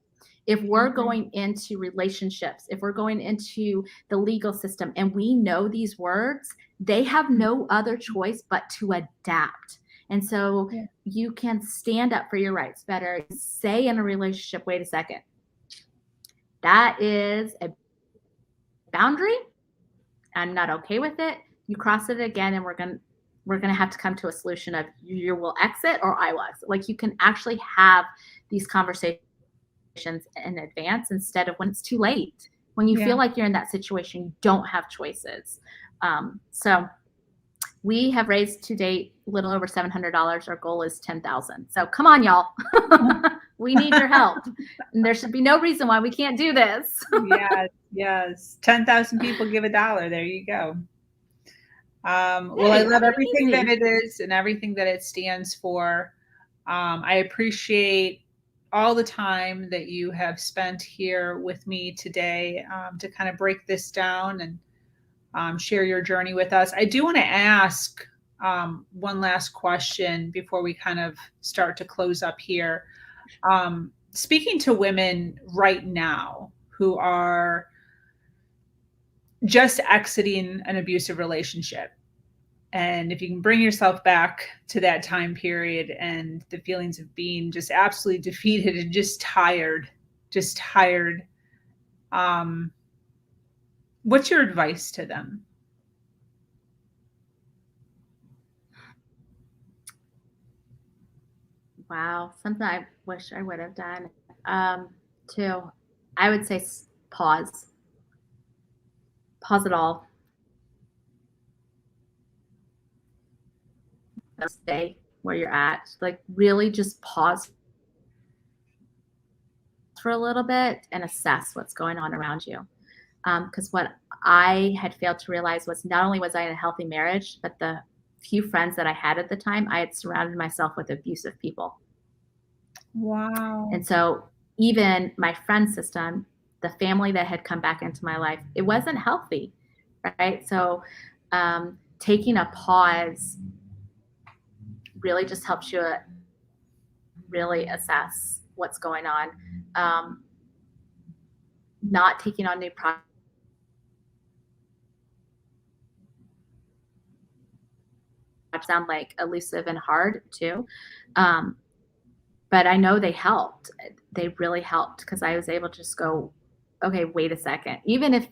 If we're going into relationships, if we're going into the legal system and we know these words, they have no other choice but to adapt. And so you can stand up for your rights better. Say in a relationship, wait a second, that is a boundary. I'm not okay with it. You cross it again, and we're going to have to come to a solution of you will exit or I will exit. Like, you can actually have these conversations in advance instead of when it's too late. When you feel like you're in that situation, you don't have choices. So we have raised to date a little over $700. Our goal is $10,000. So come on, y'all. We need your help. And there should be no reason why we can't do this. Yes. 10,000 people give $1. There you go. Well, I love everything that it is and everything that it stands for. I appreciate all the time that you have spent here with me today to kind of break this down and share your journey with us. I do want to ask one last question before we kind of start to close up here. Speaking to women right now who are just exiting an abusive relationship, and if you can bring yourself back to that time period and the feelings of being just absolutely defeated and just tired, what's your advice to them? Wow, something I wish I would have done. Too, I would say pause it all. Stay where you're at. Like, really just pause for a little bit and assess what's going on around you. Because what I had failed to realize was not only was I in a healthy marriage, but the few friends that I had at the time, I had surrounded myself with abusive people. Wow. And so even my friend system, the family that had come back into my life, it wasn't healthy, right? So taking a pause really just helps you really assess what's going on. Not taking on new projects sound like elusive and hard too. But I know they helped. They really helped because I was able to just go, okay, wait a second. Even if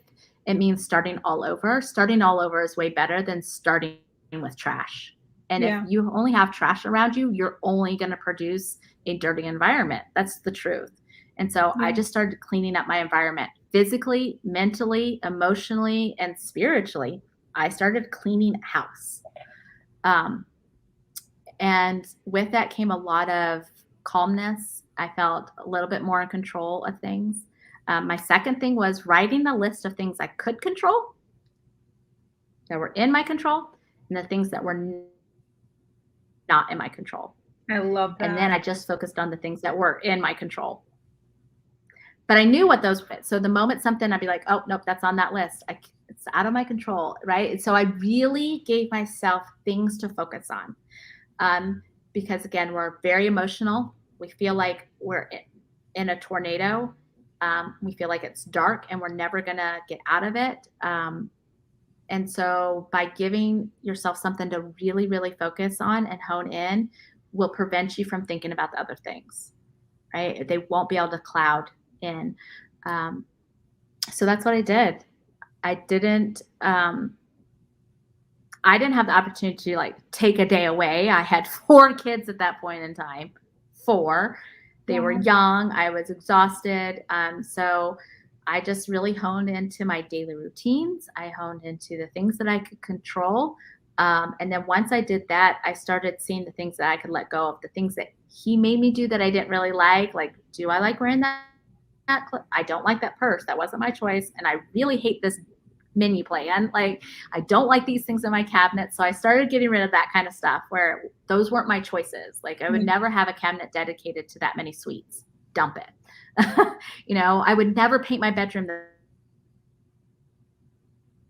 it means starting all over is way better than starting with trash. And if you only have trash around you, you're only going to produce a dirty environment. That's the truth. And so I just started cleaning up my environment physically, mentally, emotionally, and spiritually. I started cleaning house. And with that came a lot of calmness. I felt a little bit more in control of things. My second thing was writing a list of things I could control, that were in my control, and the things that were not in my control. I love that. And then I just focused on the things that were in my control. But I knew what those were. So the moment something, I'd be like, oh, nope, that's on that list. It's out of my control, right? And so I really gave myself things to focus on. Because again, we're very emotional. We feel like we're in a tornado. We feel like it's dark and we're never gonna get out of it. And so by giving yourself something to really, really focus on and hone in will prevent you from thinking about the other things, right? They won't be able to cloud in. So that's what I did. I didn't have the opportunity to like take a day away. I had 4 kids at that point in time. 4. They were young. I was exhausted. So I just really honed into my daily routines. I honed into the things that I could control. And then once I did that, I started seeing the things that I could let go of, the things that he made me do that I didn't really like. Like, do I like wearing that clip? I don't like that purse. That wasn't my choice. And I really hate this menu plan. Like, I don't like these things in my cabinet. So I started getting rid of that kind of stuff where those weren't my choices. Like, I would never have a cabinet dedicated to that many sweets. Dump it. I would never paint my bedroom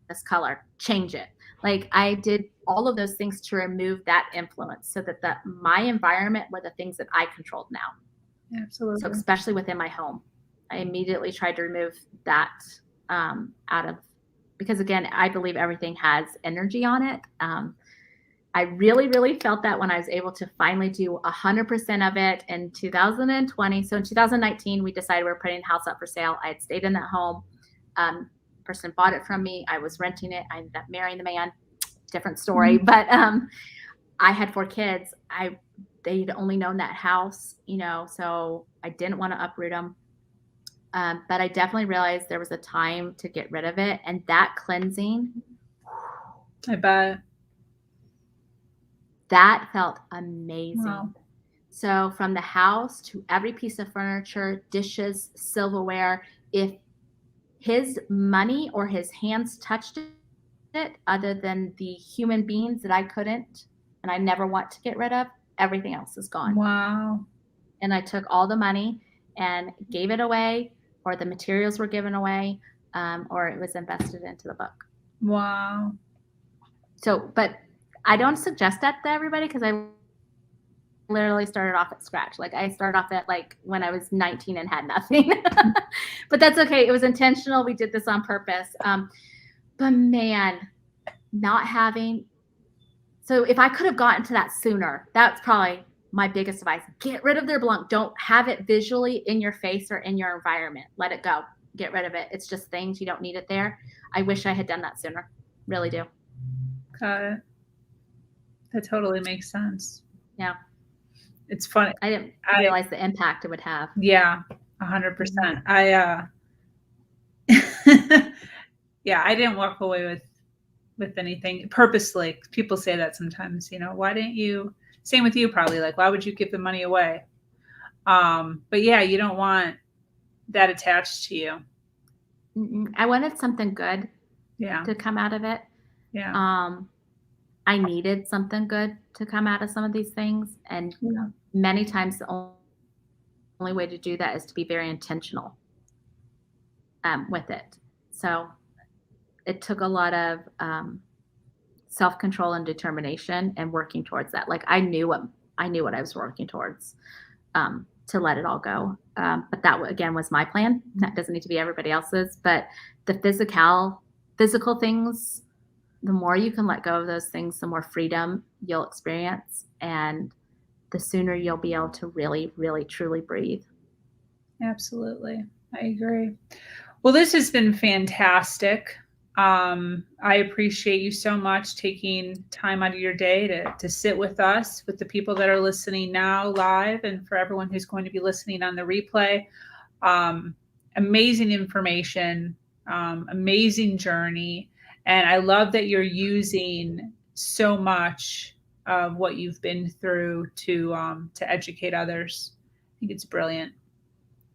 this color. Change it. Like, I did all of those things to remove that influence so that my environment were the things that I controlled now. Absolutely. So especially within my home, I immediately tried to remove that out of, because again, I believe everything has energy on it. I really, really felt that when I was able to finally do 100% of it in 2020. So in 2019, we decided we were putting the house up for sale. I had stayed in that home. Person bought it from me. I was renting it. I ended up marrying the man. Different story. But I had 4 kids. They'd only known that house, so I didn't want to uproot them. But I definitely realized there was a time to get rid of it. And that cleansing, I bet. That felt amazing. Wow. So from the house to every piece of furniture, dishes, silverware, if his money or his hands touched it, other than the human beings that I couldn't, and I never want to get rid of, everything else is gone. Wow. And I took all the money and gave it away, or the materials were given away, or it was invested into the book. Wow. So, but I don't suggest that to everybody because I literally started off at scratch. Like, I started off at like when I was 19 and had nothing. But that's okay. It was intentional. We did this on purpose. But man, not having. So if I could have gotten to that sooner, that's probably my biggest advice. Get rid of their blunt. Don't have it visually in your face or in your environment. Let it go. Get rid of it. It's just things. You don't need it there. I wish I had done that sooner. Really do. Got it. That totally makes sense. Yeah. It's funny. I didn't realize the impact it would have. Yeah, 100%. Yeah, I didn't walk away with anything purposely. People say that sometimes, why didn't you, same with you probably, like, why would you give the money away? But yeah, you don't want that attached to you. I wanted something good Yeah. to come out of it. Yeah. I needed something good to come out of some of these things. And many times the only way to do that is to be very intentional with it. So it took a lot of self-control and determination and working towards that. Like I knew what I was working towards to let it all go. But that again was my plan. That doesn't need to be everybody else's. But the physical things, the more you can let go of those things, the more freedom you'll experience, and the sooner you'll be able to really, really, truly breathe. Absolutely. I agree. Well, this has been fantastic. I appreciate you so much taking time out of your day to sit with us, with the people that are listening now live, and for everyone who's going to be listening on the replay. Amazing information, amazing journey. And I love that you're using so much of what you've been through to educate others. I think it's brilliant.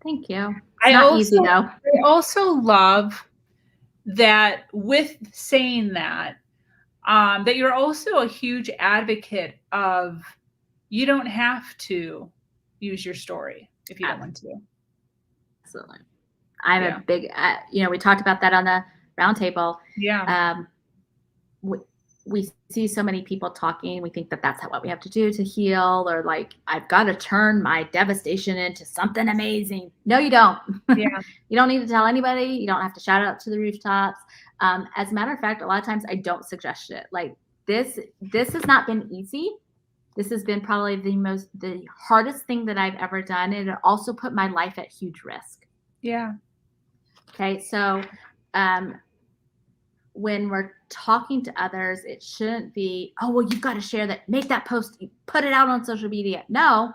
Thank you. It's not easy though. I also love that with saying that, that you're also a huge advocate of you don't have to use your story if you don't want to. Absolutely. I'm a big, we talked about that on the roundtable. Yeah. We see so many people talking. We think that that's what we have to do to heal, or like, I've got to turn my devastation into something amazing. No, you don't. Yeah. You don't need to tell anybody. You don't have to shout it out to the rooftops. As a matter of fact, a lot of times I don't suggest it. Like this has not been easy. This has been probably the hardest thing that I've ever done. And it also put my life at huge risk. Yeah. Okay. So, when we're talking to others, it shouldn't be, oh, well, you've got to share that, make that post, put it out on social media. No.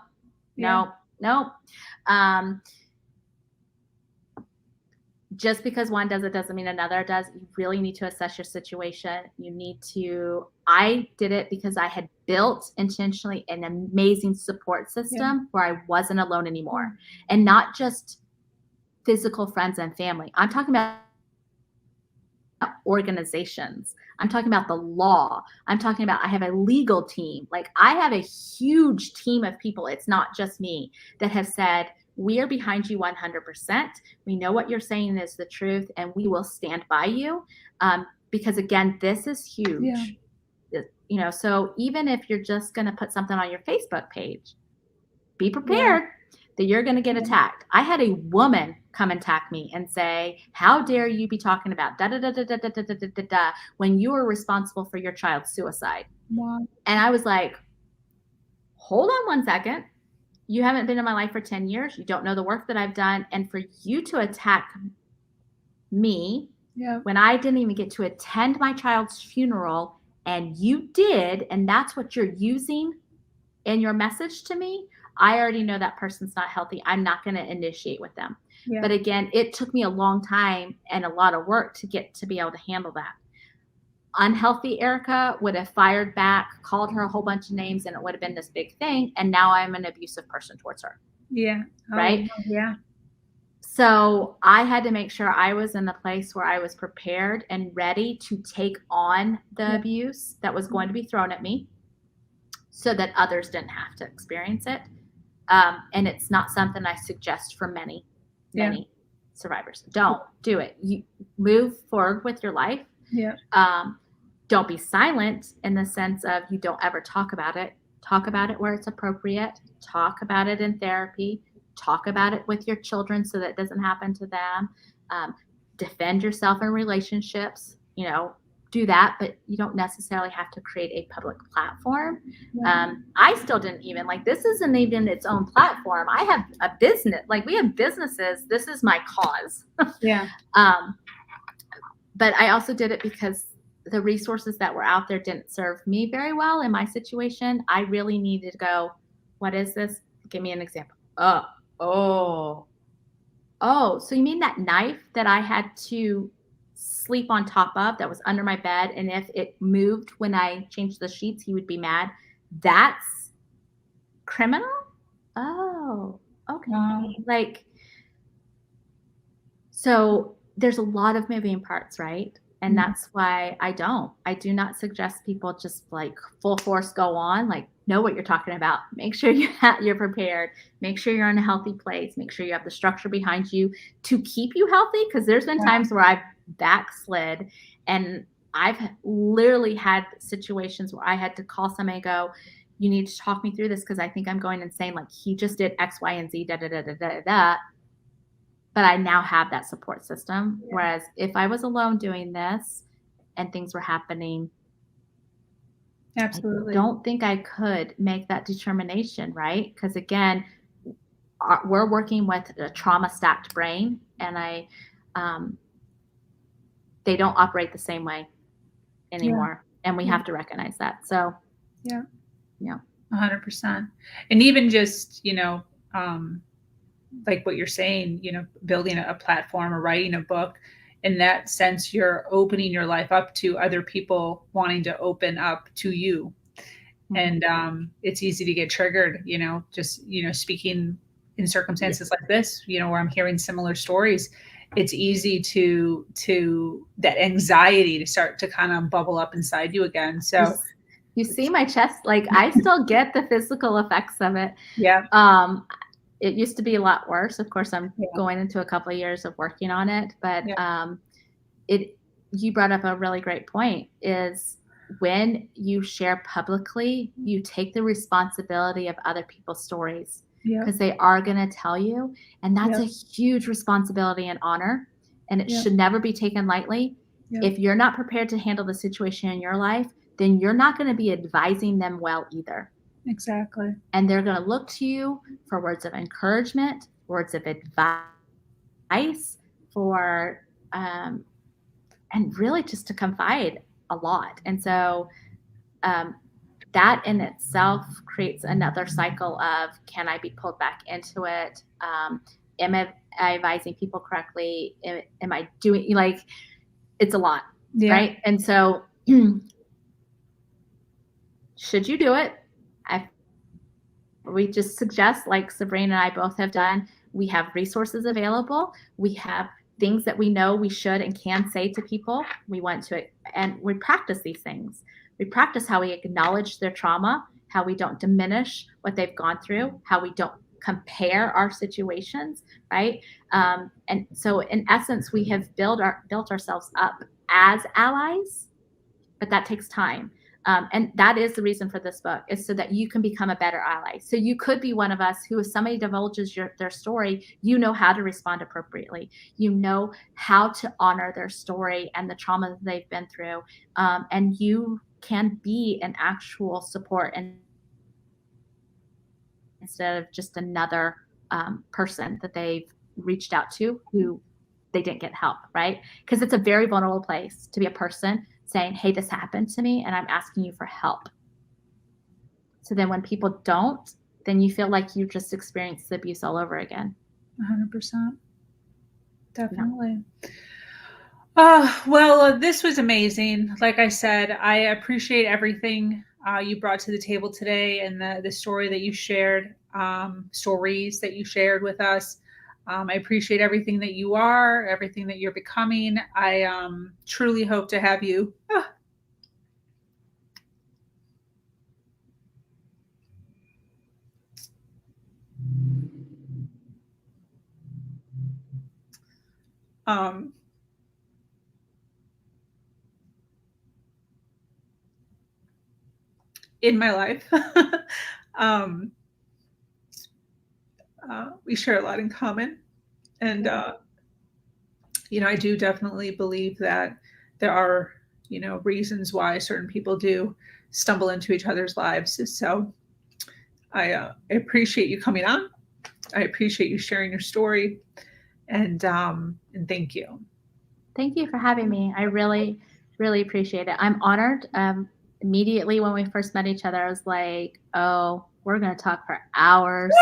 Just because one does it doesn't mean another does. You really need to assess your situation. I did it because I had built intentionally an amazing support system where I wasn't alone anymore. And not just physical friends and family. I'm talking about organizations. I'm talking about the law. I'm talking about, I have a legal team. Like I have a huge team of people. It's not just me that have said, we are behind you 100%. We know what you're saying is the truth, and we will stand by you. Because again, this is huge. Yeah. So even if you're just going to put something on your Facebook page, be prepared that you're going to get attacked. I had a woman come and attack me and say, how dare you be talking about when you were responsible for your child's suicide? Wow. And I was like, hold on one second. You haven't been in my life for 10 years. You don't know the work that I've done. And for you to attack me when I didn't even get to attend my child's funeral, and you did, and that's what you're using in your message to me, I already know that person's not healthy. I'm not going to initiate with them. Yeah. But again, it took me a long time and a lot of work to get to be able to handle that. Unhealthy Erika would have fired back, called her a whole bunch of names, and it would have been this big thing. And now I'm an abusive person towards her. Yeah. Right? Yeah. So I had to make sure I was in the place where I was prepared and ready to take on the abuse that was going to be thrown at me so that others didn't have to experience it. And it's not something I suggest for many survivors. Don't do it. You move forward with your life. Yeah. Don't be silent in the sense of you don't ever talk about it. Talk about it where it's appropriate. Talk about it in therapy. Talk about it with your children so that it doesn't happen to them. Defend yourself in relationships. Do that, but you don't necessarily have to create a public platform. I still didn't even, this isn't even its own platform. I have a business, we have businesses. This is my cause. Yeah. But I also did it because the resources that were out there didn't serve me very well in my situation. I really needed to go, what is this? Give me an example. Oh, so you mean that knife that I had to sleep on top of that was under my bed, and if it moved when I changed the sheets, he would be mad? That's criminal? Oh, okay. So there's a lot of moving parts, right? And that's why I do not suggest people just like full force go on, like know what you're talking about. Make sure you're prepared. Make sure you're in a healthy place. Make sure you have the structure behind you to keep you healthy. Because there's been times where I've backslid, and I've literally had situations where I had to call somebody and go, you need to talk me through this because I think I'm going insane. Like he just did X, Y, and Z, da, da, da, da, da, da. But I now have that support system. Whereas if I was alone doing this and things were happening, Absolutely. I don't think I could make that determination, right? Because again, we're working with a trauma-stacked brain, and they don't operate the same way anymore. And we have to recognize that. So, yeah. 100%. And even just, like what you're saying, building a platform or writing a book, in that sense, you're opening your life up to other people wanting to open up to you. And it's easy to get triggered, just, speaking in circumstances like this, where I'm hearing similar stories. It's easy to that anxiety to start to kind of bubble up inside you again. So you see my chest, like I still get the physical effects of it. Yeah. It used to be a lot worse. Of course, I'm going into a couple of years of working on it, but you brought up a really great point, is when you share publicly, you take the responsibility of other people's stories, because they are going to tell you, and that's a huge responsibility and honor, and it should never be taken lightly. If you're not prepared to handle the situation in your life, then you're not going to be advising them well either. Exactly. And they're going to look to you for words of encouragement, words of advice, for and really just to confide a lot. And so that in itself creates another cycle of, can I be pulled back into it? Am I advising people correctly? Am I doing, like, it's a lot, right? And so should you do it? We just suggest, like Sabrina and I both have done, we have resources available. We have things that we know we should and can say to people. We want to, and we practice these things. We practice how we acknowledge their trauma, how we don't diminish what they've gone through, how we don't compare our situations, right? And so in essence, we have built ourselves up as allies, but that takes time. And that is the reason for this book, is so that you can become a better ally. So you could be one of us who, if somebody divulges their story, you know how to respond appropriately. You know how to honor their story and the trauma that they've been through. And you can be an actual support, and instead of just another person that they've reached out to who they didn't get help, right? Because it's a very vulnerable place to be a person saying, hey, this happened to me and I'm asking you for help. So then when people don't, then you feel like you just experienced the abuse all over again. 100%. Definitely. Well, this was amazing. Like I said, I appreciate everything you brought to the table today, and the story that you shared, stories that you shared with us. I appreciate everything that you are, everything that you're becoming. I truly hope to have you. In my life. We share a lot in common. And, I do definitely believe that there are, reasons why certain people do stumble into each other's lives. So I appreciate you coming on. I appreciate you sharing your story. And thank you. Thank you for having me. I really, really appreciate it. I'm honored. Immediately when we first met each other, I was like, oh, we're going to talk for hours.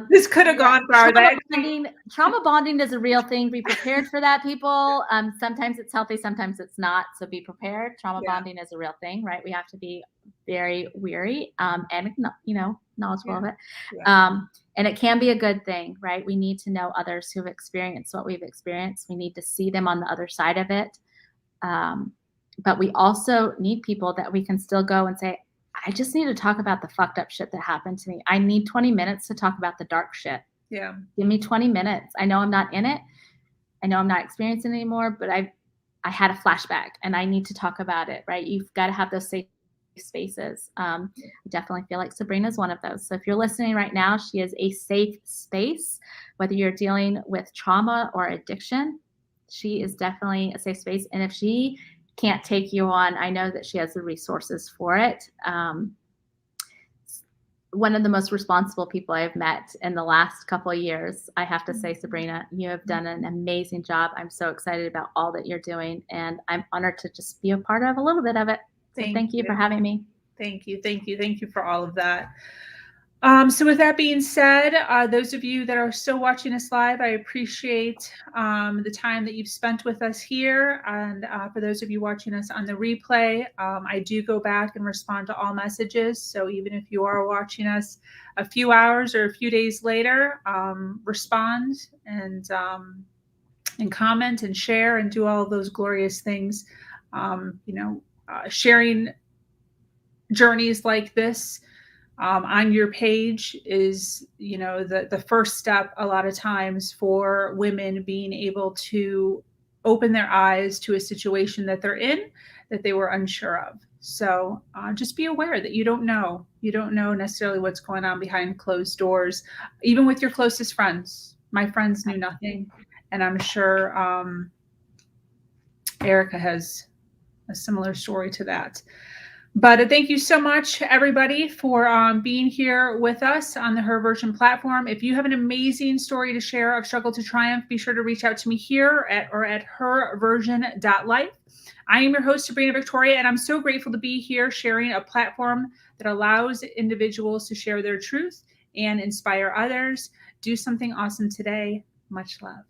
This could have gone far. Trauma bonding is a real thing. Be prepared for that, people. Sometimes it's healthy, sometimes it's not. So be prepared. Trauma bonding is a real thing, right? We have to be very wary and knowledgeable of it. And it can be a good thing, right? We need to know others who've experienced what we've experienced. We need to see them on the other side of it. But we also need people that we can still go and say, I just need to talk about the fucked up shit that happened to me. I need 20 minutes to talk about the dark shit. Yeah. Give me 20 minutes. I know I'm not in it. I know I'm not experiencing it anymore, but I had a flashback and I need to talk about it, right? You've got to have those safe spaces. I definitely feel like Sabrina's one of those. So if you're listening right now, she is a safe space, whether you're dealing with trauma or addiction. She is definitely a safe space. And if she can't take you on, I know that she has the resources for it. One of the most responsible people I've met in the last couple of years, I have to say, Sabrina, you have done an amazing job. I'm so excited about all that you're doing, and I'm honored to just be a part of a little bit of it. So thank you for having me. Thank you. Thank you. Thank you for all of that. So with that being said, those of you that are still watching us live, I appreciate the time that you've spent with us here. And for those of you watching us on the replay, I do go back and respond to all messages. So even if you are watching us a few hours or a few days later, respond and comment and share and do all of those glorious things. Sharing journeys like this on your page is, the first step a lot of times for women being able to open their eyes to a situation that they're in that they were unsure of. So just be aware that you don't know necessarily what's going on behind closed doors, even with your closest friends. My friends knew nothing, and I'm sure Erika has a similar story to that. But thank you so much, everybody, for being here with us on the Her Version platform. If you have an amazing story to share of struggle to triumph, be sure to reach out to me here at herversion.life. I am your host, Sabrina Victoria, and I'm so grateful to be here sharing a platform that allows individuals to share their truth and inspire others. Do something awesome today. Much love.